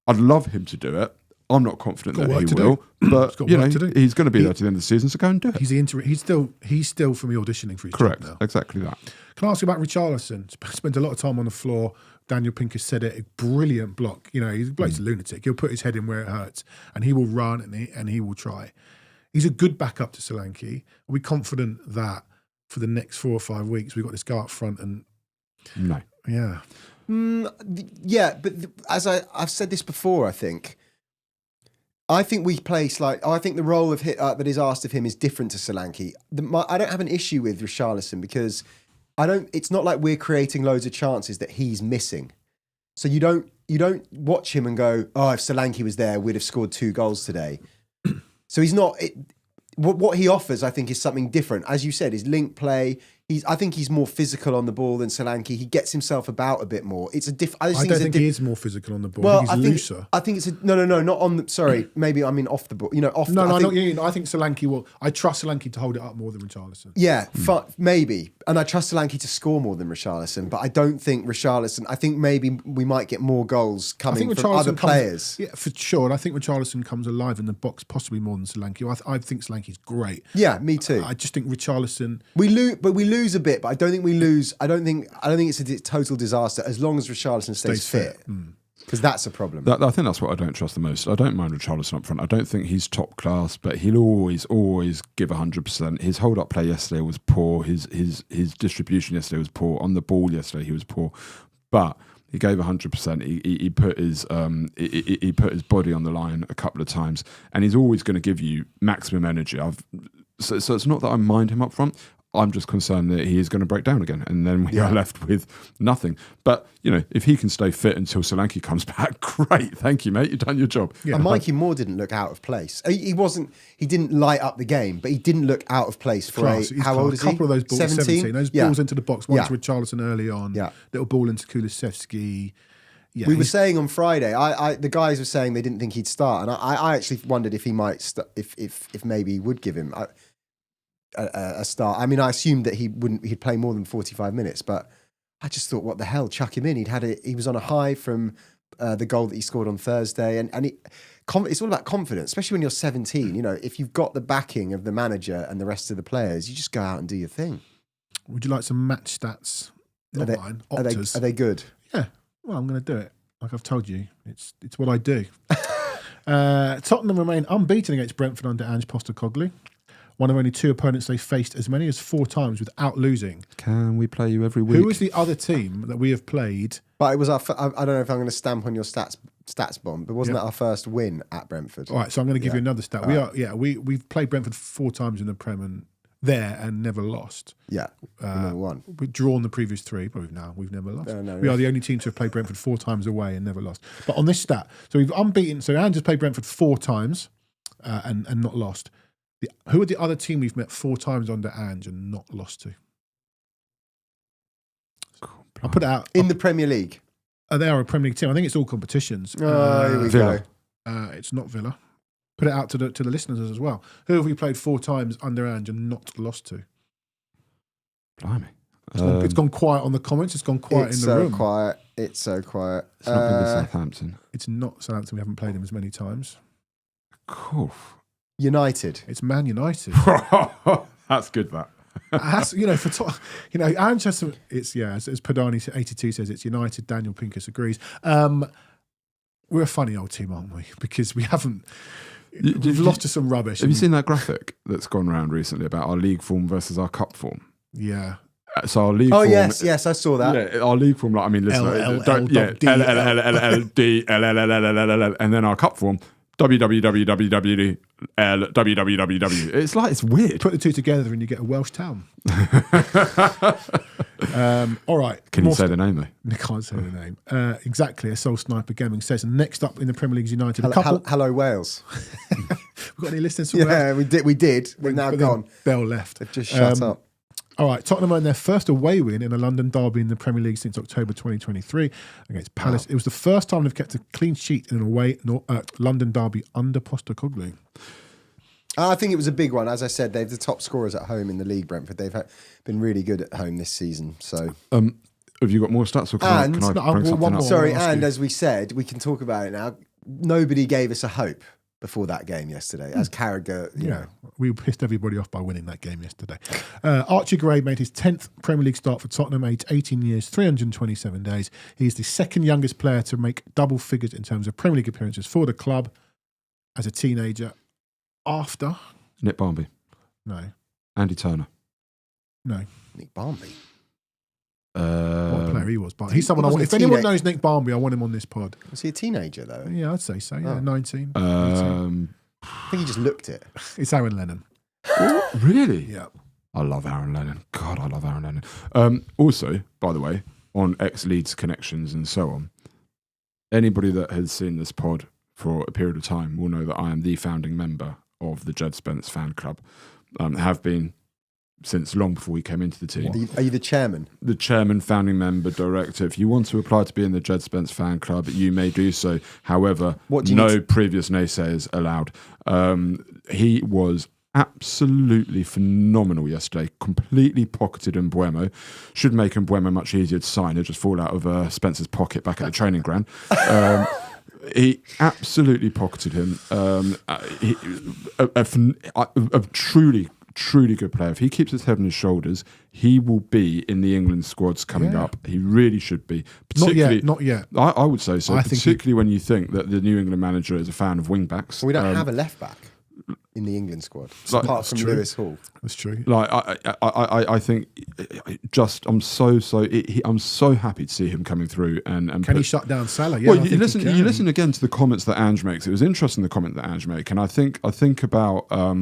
I'd love him to do it. I'm not confident Got that work he to do. will, but got you know work to do. he's going to be there to the end of the season, so go and do it. He's still from the auditioning for his Correct, job now. exactly that. Can I ask you about Richarlison? Spent a lot of time on the floor. Daniel Pinker said it. A brilliant block. You know, he's a lunatic. He'll put his head in where it hurts, and he will run and he will try. He's a good backup to Solanke. Are we confident that for the next 4 or 5 weeks we've got this guy up front? And No. yeah, Yeah, but as I've said this before, I think we play I think the role of that is asked of him is different to Solanke. I don't have an issue with Richarlison because it's not like we're creating loads of chances that he's missing. So you don't watch him and go, oh, if Solanke was there, we'd have scored 2 goals today. So he's not. What he offers, I think, is something different. As you said, his link play. I think he's more physical on the ball than Solanke. He gets himself about a bit more. It's a I don't think he is more physical on the ball. Well, I think he's looser. I think it's no, not on the. Sorry, maybe I mean off the ball. You know, off. No, not you. I think Solanke will. I trust Solanke to hold it up more than Richarlison. Yeah, maybe, and I trust Solanke to score more than Richarlison. But I don't think Richarlison. I think maybe we might get more goals coming from other players. Yeah, for sure. And I think Richarlison comes alive in the box possibly more than Solanke. I think Solanke's great. Yeah, me too. I just think Richarlison. We lose a bit, but I don't think we lose. I don't think it's a total disaster as long as Richarlison stays fit. Because that's a problem. I think that's what I don't trust the most. I don't mind Richarlison up front. I don't think he's top class, but he'll always give 100%. His hold-up play yesterday was poor. His distribution yesterday was poor. On the ball yesterday, he was poor. But he gave 100%. He put his body on the line a couple of times, and he's always going to give you maximum energy. So it's not that I mind him up front. I'm just concerned that he is going to break down again, and then we are left with nothing. But you know, if he can stay fit until Solanke comes back, great. Thank you, mate. You've done your job. Yeah. And Mikey Moore didn't look out of place. He didn't light up the game, but he didn't look out of place for how old is he? A couple of those balls, 17. Those balls into the box. One to Richarlison early on. Yeah. Little ball into Kulusevski. Yeah, we were saying on Friday, the guys were saying they didn't think he'd start, and I actually wondered if he might if maybe he would give him a start. I mean, I assumed that he'd play more than 45 minutes, but I just thought, what the hell, chuck him in. He was on a high from the goal that he scored on Thursday, and it's all about confidence, especially when you're 17. You know, if you've got the backing of the manager and the rest of the players, you just go out and do your thing. Would you like some match stats? Not mine. Opta's. Are they good? Yeah. Well, I'm going to do it. Like I've told you, it's what I do. Tottenham remain unbeaten against Brentford under Ange Postecoglou. One of only 2 opponents they faced as many as 4 times without losing. Can we play you every week? Who was the other team that we have played? But it was I don't know if I'm going to stamp on your stats bomb, but wasn't that our first win at Brentford? All right, so I'm going to give you another stat. We've played Brentford 4 times in the Prem and never lost. Yeah, never won. We've drawn the previous 3, but we've never lost. We are the only team to have played Brentford 4 times away and never lost. But on this stat, so we've unbeaten. So Ange has played Brentford 4 times and not lost. Who are the other team we've met 4 times under Ange and not lost to? Cool. I'll put it out. In the Premier League. They are a Premier League team. I think it's all competitions. Here we go. It's not Villa. Put it out to the listeners as well. Who have we played 4 times under Ange and not lost to? Blimey. It's gone quiet on the comments. It's gone quiet in the room. It's so quiet. It's not going to be Southampton. It's not Southampton. We haven't played them as many times. Cool. United. It's Man United. That's good, that. Ange has some. As Padani 82 says, it's United. Daniel Pinkus agrees. We're a funny old team, aren't we? Because we haven't. We've lost to some rubbish. Have you seen that graphic that's gone around recently about our league form versus our cup form? Yeah. So our league form. Yes, I saw that. Yeah, our league form, listen, LLD, and then our cup form, www. It's like, it's weird. Put the 2 together and you get a Welsh town. All right. Can you say the name though? I can't say the name. Exactly. A Soul Sniper Gaming says, next up in the Premier League is United. Hello, Wales. We've got any listeners from Wales? Yeah, we did. We're now gone. Bell left. They've just shut up. All right, Tottenham earned their first away win in a London derby in the Premier League since October 2023 against Palace. Wow. It was the first time they've kept a clean sheet in an away London derby under Postecoglou. I think it was a big one. As I said, they're the top scorers at home in the league, Brentford. They've been really good at home this season. So, have you got more stats? Or can I bring something up? Sorry, and as we said, we can talk about it now. nobody gave us a hope before that game yesterday. As Carragher, you know. We pissed everybody off by winning that game yesterday. Archie Gray made his 10th Premier League start for Tottenham, aged 18 years, 327 days. He's the second youngest player to make double figures in terms of Premier League appearances for the club as a teenager after... Nick Barmby. No. Andy Turner. No. Nick Barmby. What a player he was. But he's someone I want. If anyone knows Nick Barmby, I want him on this pod. Was he a teenager, though? Yeah, I'd say so. Yeah, 19. I think he just looked it. It's Aaron Lennon. Really? Yeah. I love Aaron Lennon. God, I love Aaron Lennon. Also, by the way, on ex-Leeds connections and so on, anybody that has seen this pod for a period of time will know that I am the founding member of the Jed Spence fan club. Have been since long before we came into the team. Are you the chairman? The chairman, founding member, director. If you want to apply to be in the Jed Spence fan club, you may do so. However, no previous naysayers allowed. He was absolutely phenomenal yesterday. Completely pocketed Mbuemo. Should make Mbuemo much easier to sign. He'll just fall out of Spencer's pocket back at the training ground. He absolutely pocketed him. A truly good player. If he keeps his head on his shoulders, he will be in the England squads coming up. He really should be. Not yet. I would say so. Particularly when you think that the New England manager is a fan of wing backs. Well, we don't have a left back in the England squad, apart from Lewis Hall. That's true. Like I think, I'm so happy to see him coming through and can he shut down Salah? Yeah, well, you listen again to the comments that Ange makes. It was interesting, the comment that Ange made, and I think about what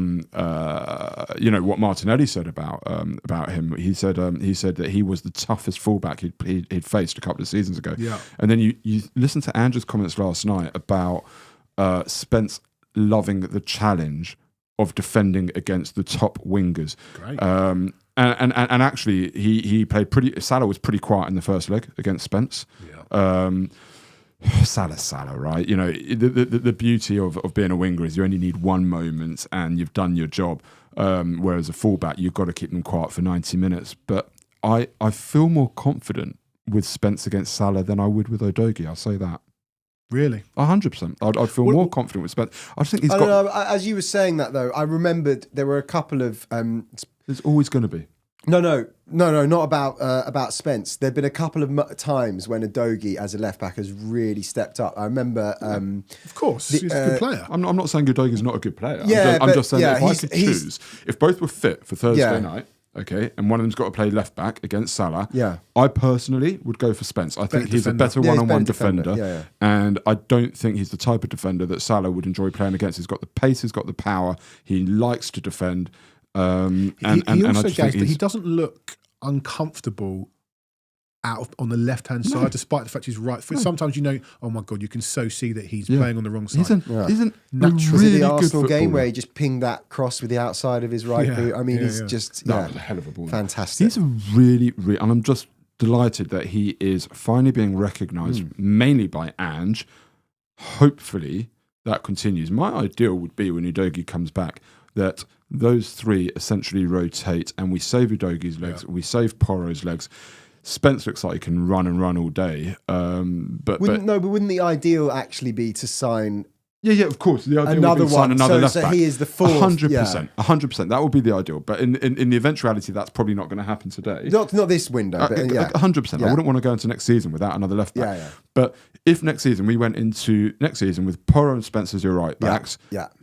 Martinelli said about him. He said that he was the toughest fullback he'd faced a couple of seasons ago. Yeah, and then you listen to Ange's comments last night about Spence loving the challenge of defending against the top wingers. Great. And actually, he played pretty. Salah was pretty quiet in the first leg against Spence. Yeah. Salah, right? You know, the beauty of being a winger is you only need one moment and you've done your job. Whereas a fullback, you've got to keep them quiet for 90 minutes. But I feel more confident with Spence against Salah than I would with Udogie. I'll say that. Really? 100%. I'd feel more confident with Spence. I just think he's got... don't know, as you were saying that, though, I remembered there were a couple of... There's always going to be. No, not about Spence. There've been a couple of times when Udogie, as a left-back, has really stepped up. I remember... of course, he's a good player. I'm not saying Udogie's not a good player. Yeah, I'm just saying that if I could choose... If both were fit for Thursday night, okay, and one of them's got to play left back against Salah. Yeah, I personally would go for Spence. I think he's a better one-on-one defender, and I don't think he's the type of defender that Salah would enjoy playing against. He's got the pace, he's got the power, he likes to defend. He doesn't look uncomfortable out on the left-hand side, despite the fact he's right foot. Sometimes oh my God, you can so see that he's playing on the wrong side. He's an natural. Really the Arsenal good game where he just pinged that cross with the outside of his right boot. I mean, he's just that was a hell of a ball. Fantastic. He's a really, and I'm just delighted that he is finally being recognised, mainly by Ange. Hopefully that continues. My ideal would be when Udogie comes back that those three essentially rotate and we save Udogie's legs, we save Porro's legs. Spence looks like he can run all day. But wouldn't the ideal actually be to sign? Yeah, of course. The ideal would be to sign another left back. So he is the fourth. 100%. That would be the ideal. But in the eventuality, that's probably not going to happen today. Not this window. But 100%. I wouldn't want to go into next season without another left back. But if next season we went into next season with Porro and Spence as your right backs,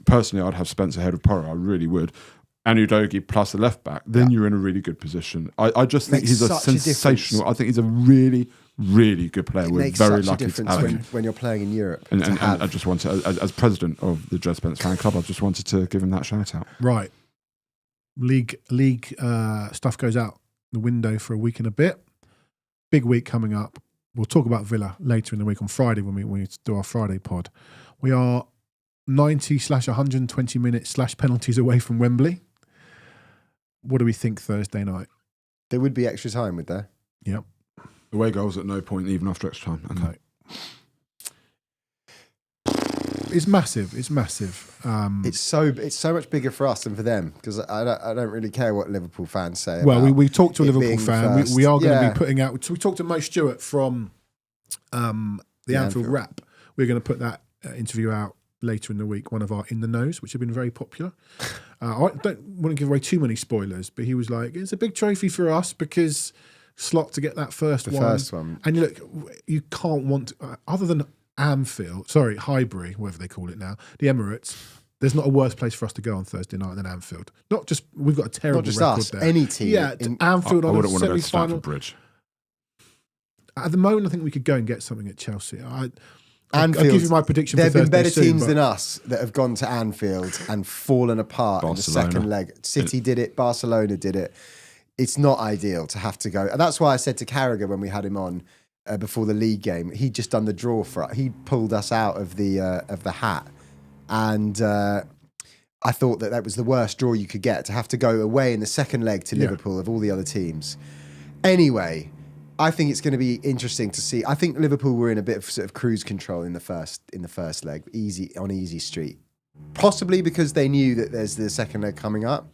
personally, I'd have Spence ahead of Porro. I really would. And Udogie plus the left back, then you're in a really good position. I just think he's a sensational. I think he's a really, really good player. We're very lucky to have him when you're playing in Europe. And I just want to, as president of the Jed Spence fan club, I just wanted to give him that shout out. Right, league stuff goes out the window for a week and a bit. Big week coming up. We'll talk about Villa later in the week on Friday when we do our Friday pod. We are 90/120 minutes penalties away from Wembley. What do we think Thursday night? There would be extra time, would there? Yep. Away goals at no point, even after extra time. Okay. It's massive. It's massive. It's so much bigger for us than for them because I don't really care what Liverpool fans say. Well, we talked to a Liverpool fan. We are going to be putting out. We talked to Mo Stewart from the Anfield Wrap. We're going to put that interview out later in the week, one of our In the Knows, which have been very popular. I don't want to give away too many spoilers, but he was like, it's a big trophy for us because Slot to get that first one. And look, you can't want, other than Highbury, whatever they call it now, the Emirates, there's not a worse place for us to go on Thursday night than Anfield. Not just, we've got a terrible Not just record us, there. any team. Yeah, Anfield on a wouldn't want to go to semi-final. Stamford Bridge. At the moment, I think we could go and get something at Chelsea. I'll Anfield, give you my prediction for there have been Thursday better soon, teams but- than us that have gone to Anfield and fallen apart in the second leg. City did it. Barcelona did it. It's not ideal to have to go. And that's why I said to Carragher when we had him on before the league game, he'd just done the draw for us. He pulled us out of the hat. And I thought that was the worst draw you could get, to have to go away in the second leg to Liverpool of all the other teams. Anyway, I think it's going to be interesting to see. I think Liverpool were in a bit of sort of cruise control in the first leg, easy street, possibly because they knew that there's the second leg coming up.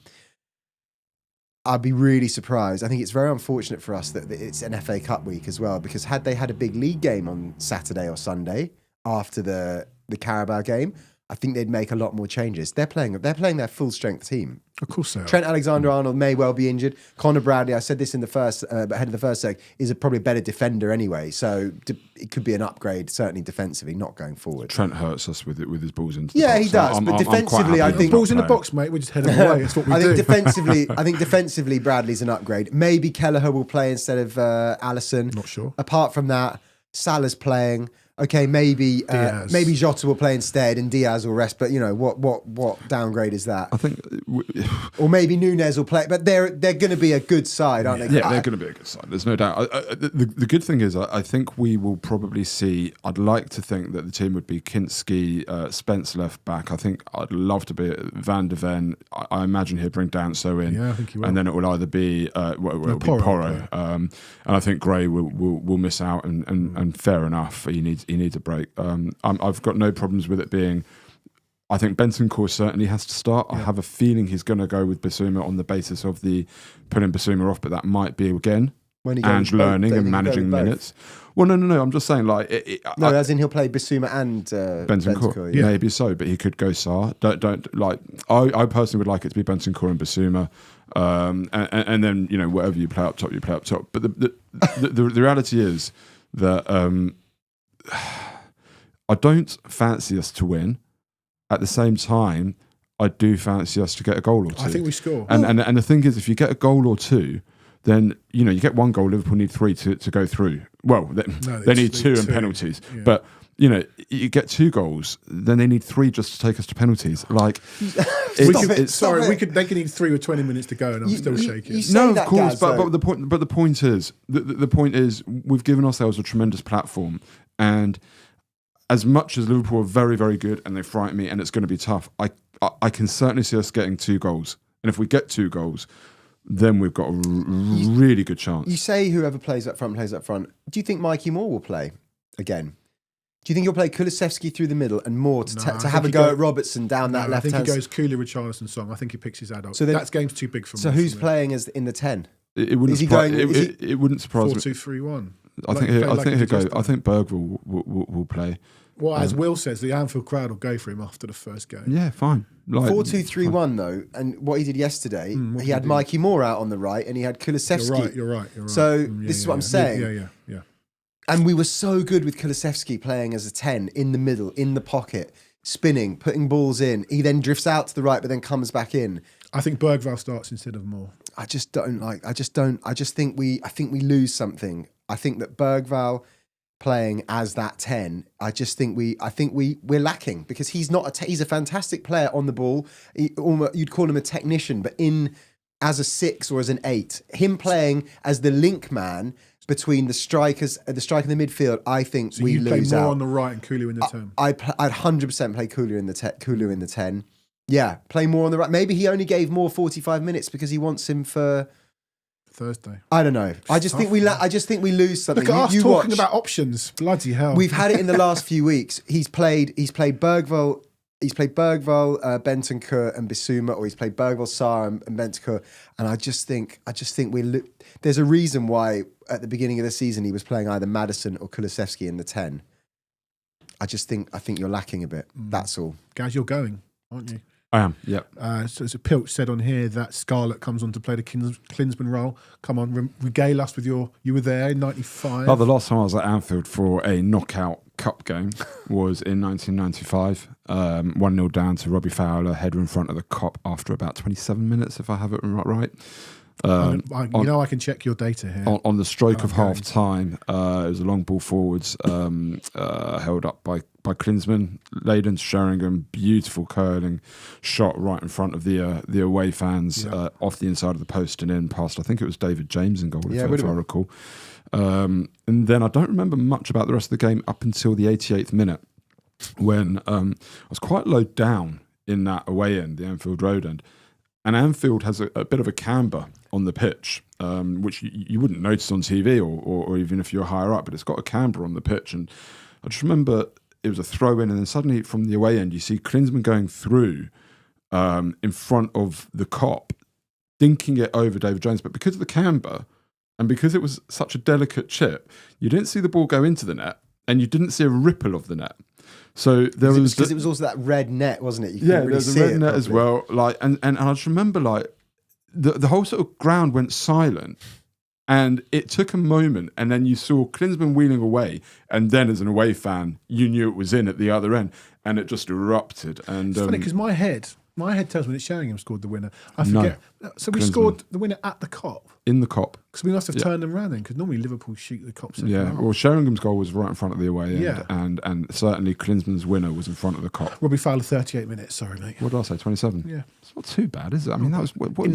I'd be really surprised. I think it's very unfortunate for us that it's an FA Cup week as well, because had they had a big league game on Saturday or Sunday after the Carabao game, I think they'd make a lot more changes. They're playing their full strength team. Of course they are. Trent Alexander-Arnold may well be injured. Conor Bradley, I said this in the first, ahead of the first leg, is probably a better defender anyway. So it could be an upgrade, certainly defensively, not going forward. Trent hurts us with his balls into the box. Yeah, he does. But defensively, I think balls in the box, mate. We just head them away. That's what we do. I think defensively, Bradley's an upgrade. Maybe Kelleher will play instead of Alisson. Not sure. Apart from that, Salah's playing. Okay, maybe Jota will play instead and Diaz will rest. But what downgrade is that? I think, or maybe Nunez will play. But they're going to be a good side, aren't they? Yeah, they're going to be a good side. There's no doubt. The good thing is, I think we will probably see. I'd like to think that the team would be Kinski, Spence left back. I think I'd love to be Van de Ven. I imagine he'll bring Danso in. Yeah, I think he will. And then it will either be Porro. And I think Gray will miss out. And fair enough. He needs a break. I've got no problems with it being. I think Bentancur certainly has to start. I have a feeling he's going to go with Bissouma on the basis of putting Bissouma off, but that might be again and learning and managing minutes. Well, no. I'm just saying, as in he'll play Bissouma and Bentancur. Yeah. Maybe so, but he could go Sarr. Don't like. I personally would like it to be Bentancur and Bissouma, and then whatever you play up top, you play up top. But the reality is that. I don't fancy us to win. At the same time, I do fancy us to get a goal or two. I think we score. And the thing is, if you get a goal or two, then you get one goal. Liverpool need 3 to go through. Well, they need 2 and penalties. Yeah. But you get 2 goals, then they need 3 just to take us to penalties. Like, they can need 3 with 20 minutes to go, and I'm still shaking. No, of course, but the point is, the point is, we've given ourselves a tremendous platform, and as much as Liverpool are very, very good and they frighten me, and it's going to be tough, I can certainly see us getting 2 goals, and if we get 2 goals, then we've got a really good chance. You say whoever plays up front. Do you think Mikey Moore will play again? Do you think he'll play Kulusevski through the middle and Moore to have a go at Robertson down that left hand? I think he goes Cooley, Richarlison, Song. I think he picks his adult. So that game's too big for me. So who's playing as in the 10? It wouldn't surprise me. It wouldn't surprise me. 4-2-3-1. I think Bergville will play. Well, as Will says, the Anfield crowd will go for him after the first game. Yeah, fine. 4-2-3-1 though, and what he did yesterday, he had Mikey Moore out on the right, and he had Kulusevski. You're right. So this is what I'm saying. Yeah. And we were so good with Kulusevski playing as a 10 in the middle, in the pocket, spinning, putting balls in. He then drifts out to the right, but then comes back in. I think Bergvall starts instead of Moore. I think we lose something. I think that Bergvall playing as that 10, we're lacking, because he's not he's a fantastic player on the ball. You'd call him a technician, but as a 6 or as an 8, him playing as the link man between the strikers, the striker in the midfield, I think so we lose play Moore out. On the right and Kulu in the 10. I'd 100% play Kulu in the 10. Yeah, play Moore on the right. Maybe he only gave Moore 45 minutes because he wants him for Thursday. I don't know. I just think we lose something. Look at us talking about options. Bloody hell. We've had it in the last few weeks. He's played Bergvall. He's played Bergvall, Bentancur and Bissouma, or he's played Bergvall, Sarr and Bentancur. And I just think there's a reason why at the beginning of the season he was playing either Maddison or Kulusevski in the 10. I think you're lacking a bit. That's all. Gaz, you're going, aren't you? I am, yep. So Pilch said on here that Scarlett comes on to play the Klinsmann role. Come on, regale us with you were there in 95. Oh, the last time I was at Anfield for a knockout cup game was in 1995. 1-0 down to Robbie Fowler, header in front of the Kop after about 27 minutes, if I have it right. I can check your data here. On the stroke of half time, it was a long ball forwards held up by Klinsmann, laid into Sheringham, beautiful curling shot right in front of the away fans, off the inside of the post and in past, I think it was David James in goal, if I recall. And then I don't remember much about the rest of the game up until the 88th minute, when I was quite low down in that away end, the Anfield Road end. And Anfield has a bit of a camber on the pitch, which you wouldn't notice on TV or even if you're higher up, but it's got a camber on the pitch. And I just remember it was a throw in, and then suddenly from the away end, you see Klinsmann going through in front of the Kop, dinking it over David Jones. But because of the camber and because it was such a delicate chip, you didn't see the ball go into the net and you didn't see a ripple of the net. So there was because it was also that red net, wasn't it? You there was a red net as well. Like, and I just remember like the whole sort of ground went silent, and it took a moment, and then you saw Klinsmann wheeling away, and then as an away fan, you knew it was in at the other end, and it just erupted. And it's funny because my head tells me that Sheringham scored the winner. I forget. No, so we scored the winner at the Kop. In the Kop. Because we must have turned them round then, because normally Liverpool shoot the Kops. Well, Sheringham's goal was right in front of the away end, and certainly Klinsmann's winner was in front of the Kop. Robbie Fowler, 38 minutes, sorry mate. What did I say, 27? Yeah. It's not too bad, is it? I mean, that was, what was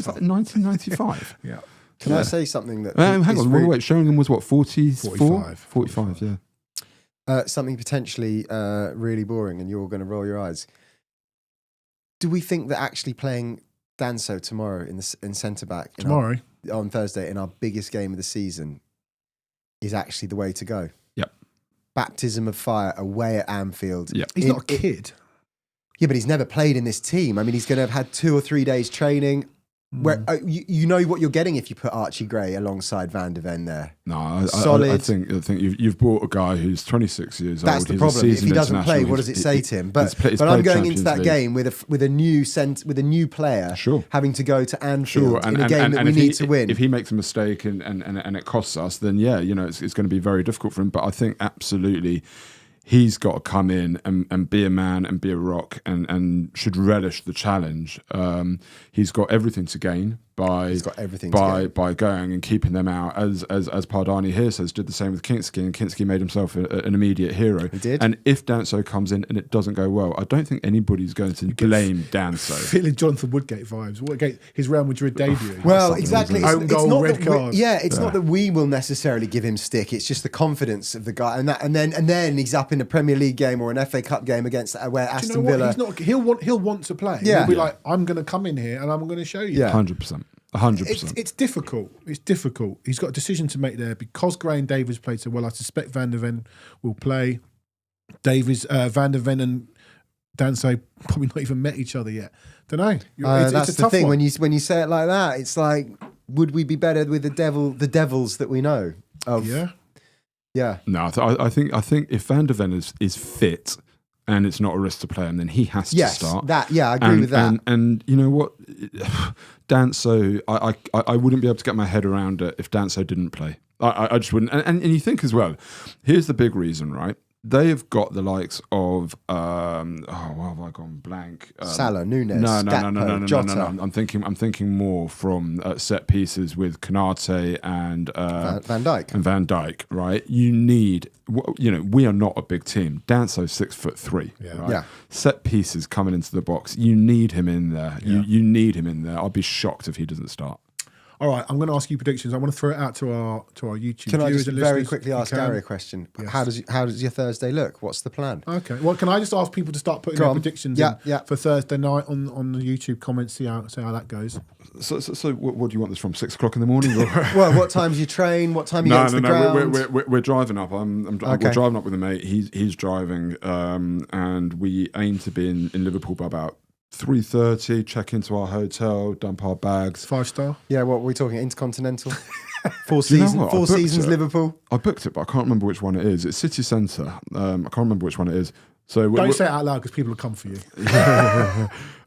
that, 1995? Yeah. Can I say something that... hang on, wait, Sheringham was what, 44? 45, yeah. Something potentially really boring, and you're going to roll your eyes. Do we think that actually playing Danso tomorrow in centre-back... on Thursday in our biggest game of the season is actually the way to go? Yep. Baptism of fire away at Anfield. Yep. He's not a kid. Yeah, but he's never played in this team. I mean, he's going to have had 2 or 3 days training. Where you know what you're getting if you put Archie Gray alongside Van de Ven there. No, solid. I think you've bought a guy who's 26 years old. That's the problem. If he doesn't play, what does it say to him? But I'm going into that game with a new player, having to go to Anfield in a game that we need to win. If he makes a mistake and it costs us, then it's going to be very difficult for him. But I think absolutely he's got to come in and be a man and be a rock and should relish the challenge. He's got everything to gain by going and keeping them out, as Pardani here says, did the same with Kinski, and Kinski made himself an immediate hero. He did. And if Danso comes in and it doesn't go well, I don't think anybody's going to blame Danso. Feeling Jonathan Woodgate vibes. Woodgate, his Real Madrid debut. Well, exactly. Own goal, red card. It's not that we will necessarily give him stick. It's just the confidence of the guy, and then he's up in a Premier League game or an FA Cup game against where Aston Villa. He'll want to play. Yeah. He'll be like, I'm going to come in here and I'm going to show you. Yeah. 100%. 100%. It's difficult. It's difficult. He's got a decision to make there because Gray and Davies played so well. I suspect Van der Ven will play. Van der Ven and Danso probably not even met each other yet. Don't know. That's it's a the tough thing one. when you say it like that. It's like, would we be better with the devils that we know? Yeah. No, I think if Van der Ven is fit and it's not a risk to play him, then he has to start. I agree with that. And you know what, Danso, I wouldn't be able to get my head around it if Danso didn't play. I just wouldn't. And you think as well, here's the big reason, right? They have got the likes of why have I gone blank? Salah, Nunes, no, Jota. I'm thinking more from set pieces with Konate and Van Dijk. And Van Dijk, right? You need, we are not a big team. Danso's 6'3", right? Yeah. Set pieces coming into the box. You need him in there. Yeah. You need him in there. I'll be shocked if he doesn't start. All right, I'm going to ask you predictions. I want to throw it out to our YouTube. Can I just and very quickly ask Gary a question? Yes. How does your Thursday look? What's the plan? Okay. Well, can I just ask people to start putting their predictions in for Thursday night on the YouTube comments? See how that goes. So what do you want this from? 6 o'clock in the morning? Or? Well, what time do you train? What time you get to the ground? We're driving up. We're driving up with a mate. He's driving, and we aim to be in Liverpool by about 3:30, check into our hotel, dump our bags. 5-star? Yeah, what were we talking? Intercontinental? Four You know seasons, what? I four booked seasons, it. Liverpool. I booked it, but I can't remember which one it is. It's city centre. I can't remember which one it is. So Don't say it out loud because people will come for you.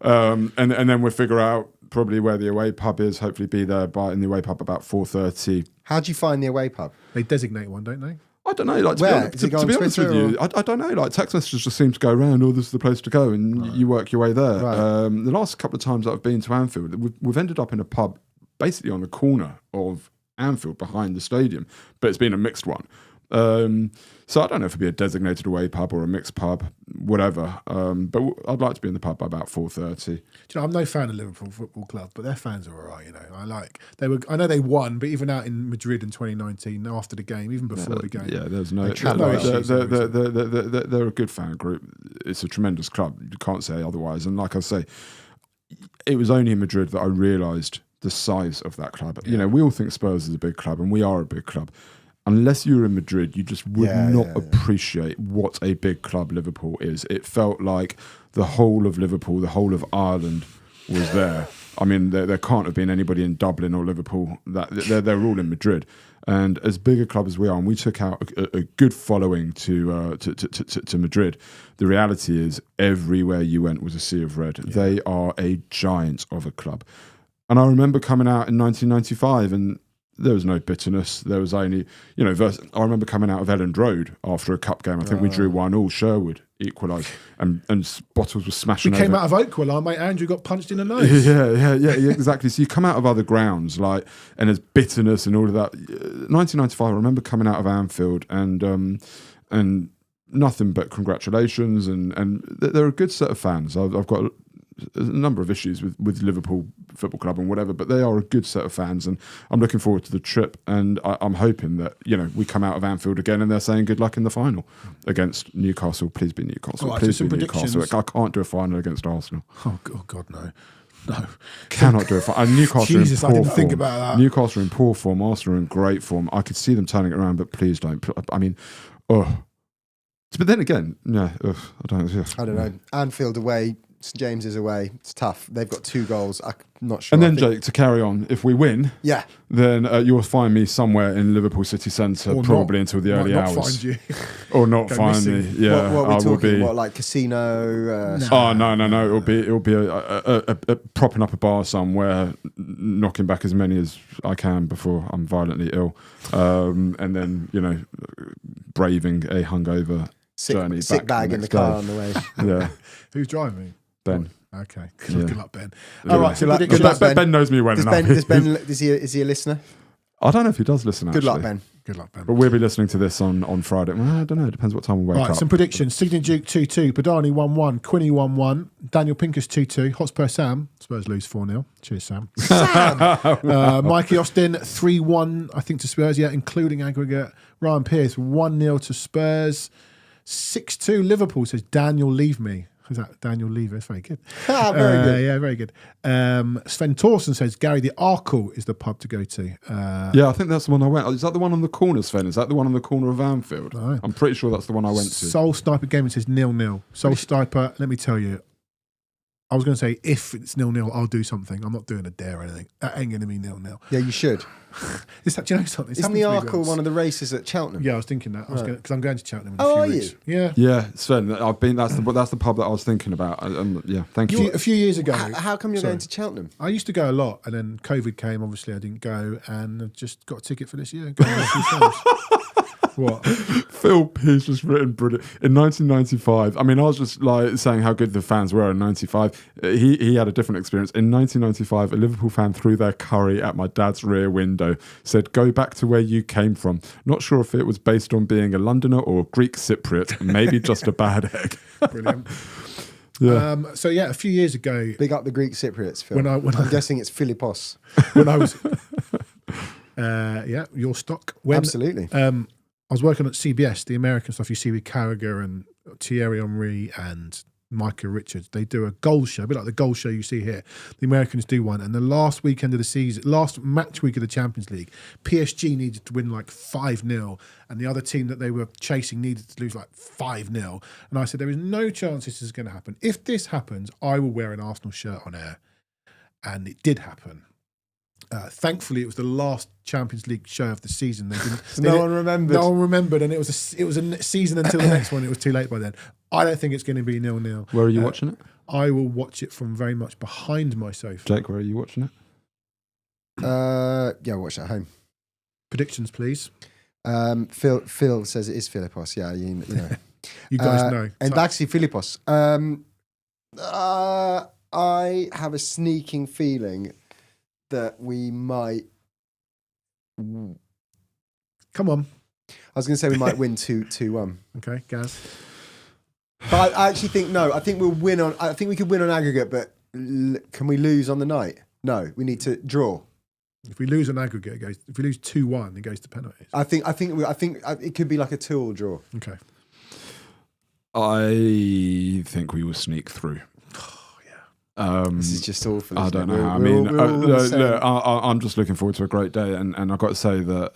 and then we'll figure out probably where the away pub is. Hopefully, be there in the away pub about 4:30. How do you find the away pub? They designate one, don't they? I don't know. Like Where? to be honest with Twitter you, I don't know. Like text messages just seem to go around. Oh, this is the place to go, and you work your way there. Right. The last couple of times that I've been to Anfield, we've ended up in a pub basically on the corner of Anfield behind the stadium, but it's been a mixed one. So I don't know if it'd be a designated away pub or a mixed pub, whatever. But I'd like to be in the pub by about 4:30. Do you know, I'm no fan of Liverpool Football Club, but their fans are all right. You know, I know they won, but even out in Madrid in 2019, after the game, even before the game, Yeah, there's no. issues. They're a good fan group. It's a tremendous club. You can't say otherwise. And like I say, it was only in Madrid that I realised the size of that club. You know, we all think Spurs is a big club, and we are a big club. Unless you're in Madrid, you just would not appreciate what a big club Liverpool is. It felt like the whole of Liverpool, the whole of Ireland was there. I mean, there can't have been anybody in Dublin or Liverpool. They're all in Madrid. And as big a club as we are, and we took out a good following to Madrid, the reality is everywhere you went was a sea of red. Yeah. They are a giant of a club. And I remember coming out in 1995 and there was no bitterness. There was only, you know, I remember coming out of Elland Road after a cup game. I think we drew 1-1. Sherwood equalised, and bottles were smashing. We came out of Oakwell. Our mate Andrew got punched in the nose. Yeah, exactly. So you come out of other grounds, and there's bitterness and all of that. 1995. I remember coming out of Anfield and nothing but congratulations, and they're a good set of fans. I've got a number of issues with Liverpool Football Club and whatever, but they are a good set of fans, and I'm looking forward to the trip. And I'm hoping that, you know, we come out of Anfield again and they're saying good luck in the final against Newcastle. Please be Newcastle. Right, please be Newcastle. I can't do a final against Arsenal. Oh God, no. Cannot do a final. And Newcastle Jesus, are in poor I didn't think form. about that. Newcastle are in poor form. Arsenal are in great form. I could see them turning it around, but please don't. I mean, But then again, I don't know. Anfield away, St James's away. It's tough. They've got 2 goals. I'm not sure. And then, Jake, to carry on, if we win, then you'll find me somewhere in Liverpool city centre, probably until the early hours. Find you. Or not find me. Yeah, what are we talking? will be. What, like casino? No. It'll be a propping up a bar somewhere, knocking back as many as I can before I'm violently ill, and then, you know, braving a hungover journey. Sick bag in the car on the way. Yeah. Who's driving? Ben. Okay. Good luck, Ben. Yeah. All right. So good luck, Ben. Ben knows me well enough. Is he a listener? I don't know if he does listen. Good luck, Ben. Good luck, Ben. But we'll be listening to this on Friday. Well, I don't know. It depends what time we wake up. Some predictions. Signy Duke 2-2. Badani 1-1. Quinny 1-1. Daniel Pincus 2-2. Hotspur Sam. Spurs lose 4-0. Cheers, Sam. Mikey Austin 3-1, I think, to Spurs. Yeah, including aggregate. Ryan Pearce 1-0 to Spurs. 6-2 Liverpool, says Daniel Leave Me. Is that Daniel Lever? It's very good. Very good. Yeah, very good. Sven Thorson says, Gary, the Arkle is the pub to go to. Yeah, I think that's the one I went. Is that the one on the corner, Sven? Is that the one on the corner of Anfield? No. I'm pretty sure that's the one I went to. Soul Sniper Gaming says 0-0. Soul Sniper, let me tell you, I was going to say, if it's 0-0, I'll do something. I'm not doing a dare or anything. That ain't going to be 0-0. Yeah, you should. Do you know something? Isn't the Arkle one of the races at Cheltenham? Yeah, I was thinking that. Because I'm going to Cheltenham in a few weeks. You? Yeah, Sven. I've been. That's the pub that I was thinking about. Yeah, thank you. A few years ago. How come you're going to Cheltenham? I used to go a lot, and then COVID came. Obviously, I didn't go, and I just got a ticket for this year. Going a few times. What? Phil Pearce just written brilliant. In 1995, I mean, I was just like saying how good the fans were in 95. He had a different experience. In 1995, a Liverpool fan threw their curry at my dad's rear window, said, "Go back to where you came from." Not sure if it was based on being a Londoner or Greek Cypriot, maybe just a bad egg. Brilliant. Yeah. A few years ago. Big up the Greek Cypriots, Phil. I'm guessing it's Philippos. When I was... your stock. Absolutely. I was working at CBS, the American stuff you see with Carragher and Thierry Henry and Micah Richards. They do a goal show, a bit like the goal show you see here. The Americans do one. And the last weekend of the season, last match week of the Champions League, PSG needed to win like 5-0. And the other team that they were chasing needed to lose like 5-0. And I said, there is no chance this is going to happen. If this happens, I will wear an Arsenal shirt on air. And it did happen. Thankfully, it was the last Champions League show of the season. No one remembered. No one remembered, and it was a season until the next one. It was too late by then. I don't think it's going to be 0-0. Where are you watching it? I will watch it from very much behind my sofa. Jake, where are you watching it? Yeah, watch it at home. Predictions, please. Phil says it is Philippos. Yeah, you know. You guys know. And actually, Philippos. I have a sneaking feeling that we might. Come on. I was going to say we might win 2-1. Okay, Gaz. But I actually think no. I think we'll win on. I think we could win on aggregate, but can we lose on the night? No, we need to draw. If we lose on aggregate, it goes. If we lose 2-1, it goes to penalties. I think it could be like a 2-2 draw. Okay. I think we will sneak through. This is just awful. I don't know. I mean, I'm just looking forward to a great day, and I've got to say that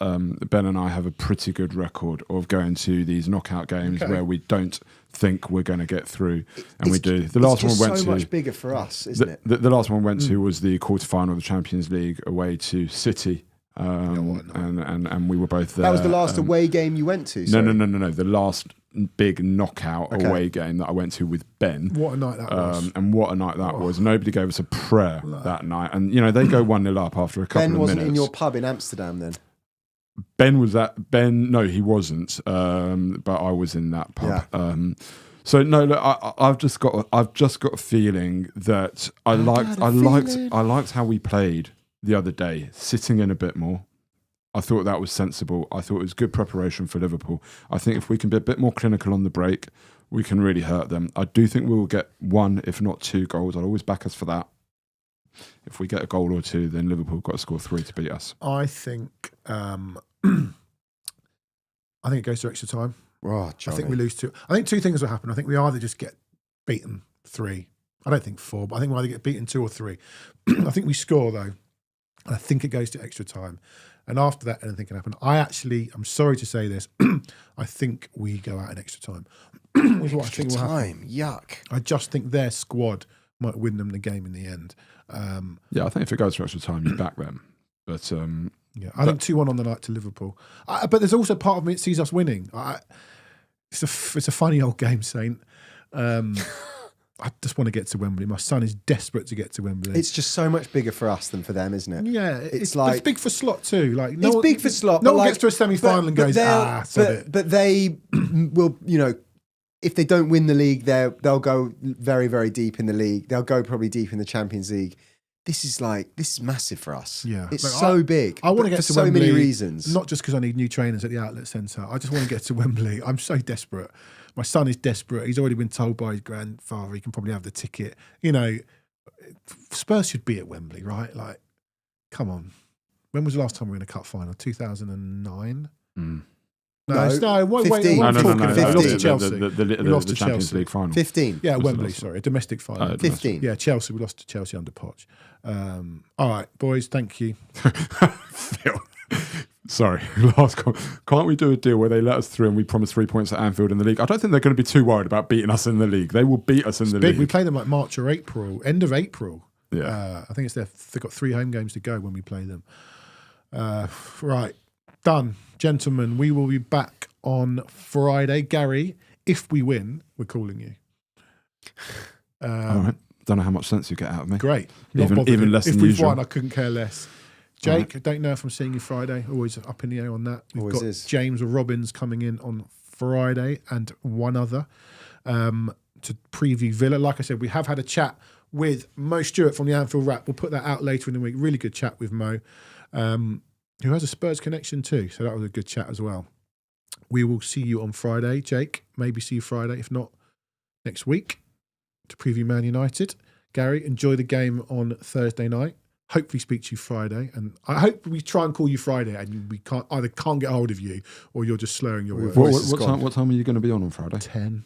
Ben and I have a pretty good record of going to these knockout games where we don't think we're going to get through, and we do. The last one we went to, so much bigger for us, isn't it? The last one we went to was the quarterfinal of the Champions League away to City. And we were both there. That was the last away game you went to? Sorry. No. The last big knockout away game that I went to with Ben. What a night that was. And what a night that was. Nobody gave us a prayer that night. And, they go 1-0 up after a couple of minutes. Ben wasn't in your pub in Amsterdam then? No, he wasn't. But I was in that pub. Yeah. So no, look, I've just got a feeling that I liked how we played the other day, sitting in a bit more. I thought that was sensible. I thought it was good preparation for Liverpool. I think if we can be a bit more clinical on the break, we can really hurt them. I do think we will get 1, if not 2 goals. I'll always back us for that. If we get a goal or 2, then Liverpool have got to score 3 to beat us. I think it goes to extra time. Oh, I think we lose 2. I think 2 things will happen. I think we either just get beaten 3. I don't think 4, but I think we either get beaten 2 or 3. I think we score though. I think it goes to extra time. And after that, anything can happen. I'm sorry to say this, I think we go out in extra time. Extra time, yuck. I just think their squad might win them the game in the end. Yeah, I think if it goes to extra time, you back them. But yeah, I think 2-1 on the night to Liverpool. But there's also part of me that sees us winning. It's a funny old game, Saint. I just want to get to Wembley. My son is desperate to get to Wembley. It's just so much bigger for us than for them, isn't it? Yeah, it's big for Slot too. Like it's big for Slot. No one gets to a semi-final and goes, but they will, if they don't win the league, they'll go very, very deep in the league. They'll go probably deep in the Champions League. This is massive for us. Yeah, it's so big. I want to get to Wembley so many reasons. Not just because I need new trainers at the outlet centre. I just want to get to Wembley. I'm so desperate. My son is desperate. He's already been told by his grandfather he can probably have the ticket. Spurs should be at Wembley, right? Like, come on. When was the last time we were in a cup final? 2009? Mm. No, 15. No. We lost to Chelsea. We lost to Champions League final. 15. Yeah, Wembley, sorry. A domestic final. 15. Yeah, Chelsea. We lost to Chelsea under Poch. All right, boys, thank you. Phil. Sorry, last call. Can't we do a deal where they let us through and we promise 3 points at Anfield in the league? I don't think they're going to be too worried about beating us in the league. They will beat us in the league. We play them like March or April, end of April. Yeah, I think they've got 3 home games to go when we play them. Right, done, gentlemen. We will be back on Friday. Gary, if we win, we're calling you. All right. Don't know how much sense you get out of me. Great. Even less than usual. If we've won, I couldn't care less. Jake, I don't know if I'm seeing you Friday. Always up in the air on that. We've got James or Robbins coming in on Friday and one other to preview Villa. Like I said, we have had a chat with Mo Stewart from the Anfield Wrap. We'll put that out later in the week. Really good chat with Mo, who has a Spurs connection too. So that was a good chat as well. We will see you on Friday, Jake. Maybe see you Friday, if not next week, to preview Man United. Gary, enjoy the game on Thursday night. Hopefully speak to you Friday, and I hope we try and call you Friday and we can't get hold of you or you're just slurring your words. What time are you going to be on Friday? 10.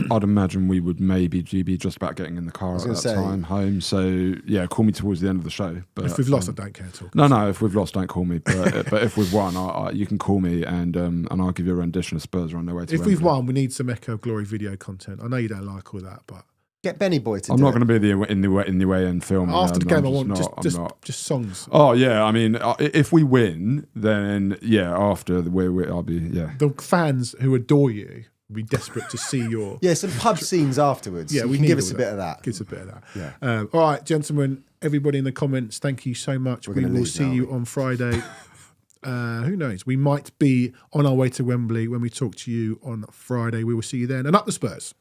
I'd imagine we would maybe be just about getting in the car at that time home. So yeah, call me towards the end of the show. But if we've lost, I don't care at all. No. If we've lost, don't call me. But if we've won, you can call me and I'll give you a rendition of Spurs are on their way to. If Wembley. we've won, we need some Echo Glory video content. I know you don't like all that, but Get Benny Boy to I'm do not it. going to be in the away end film. After the game, I I'm want just songs. Oh yeah, I mean, if we win, then yeah, after I'll be The fans who adore you will be desperate to see your some pub scenes afterwards. Yeah, you we can need give all us a bit of that. Give us a bit of that. Yeah. All right, gentlemen, everybody in the comments, thank you so much. We will see you on Friday. Who knows? We might be on our way to Wembley when we talk to you on Friday. We will see you then. And up the Spurs.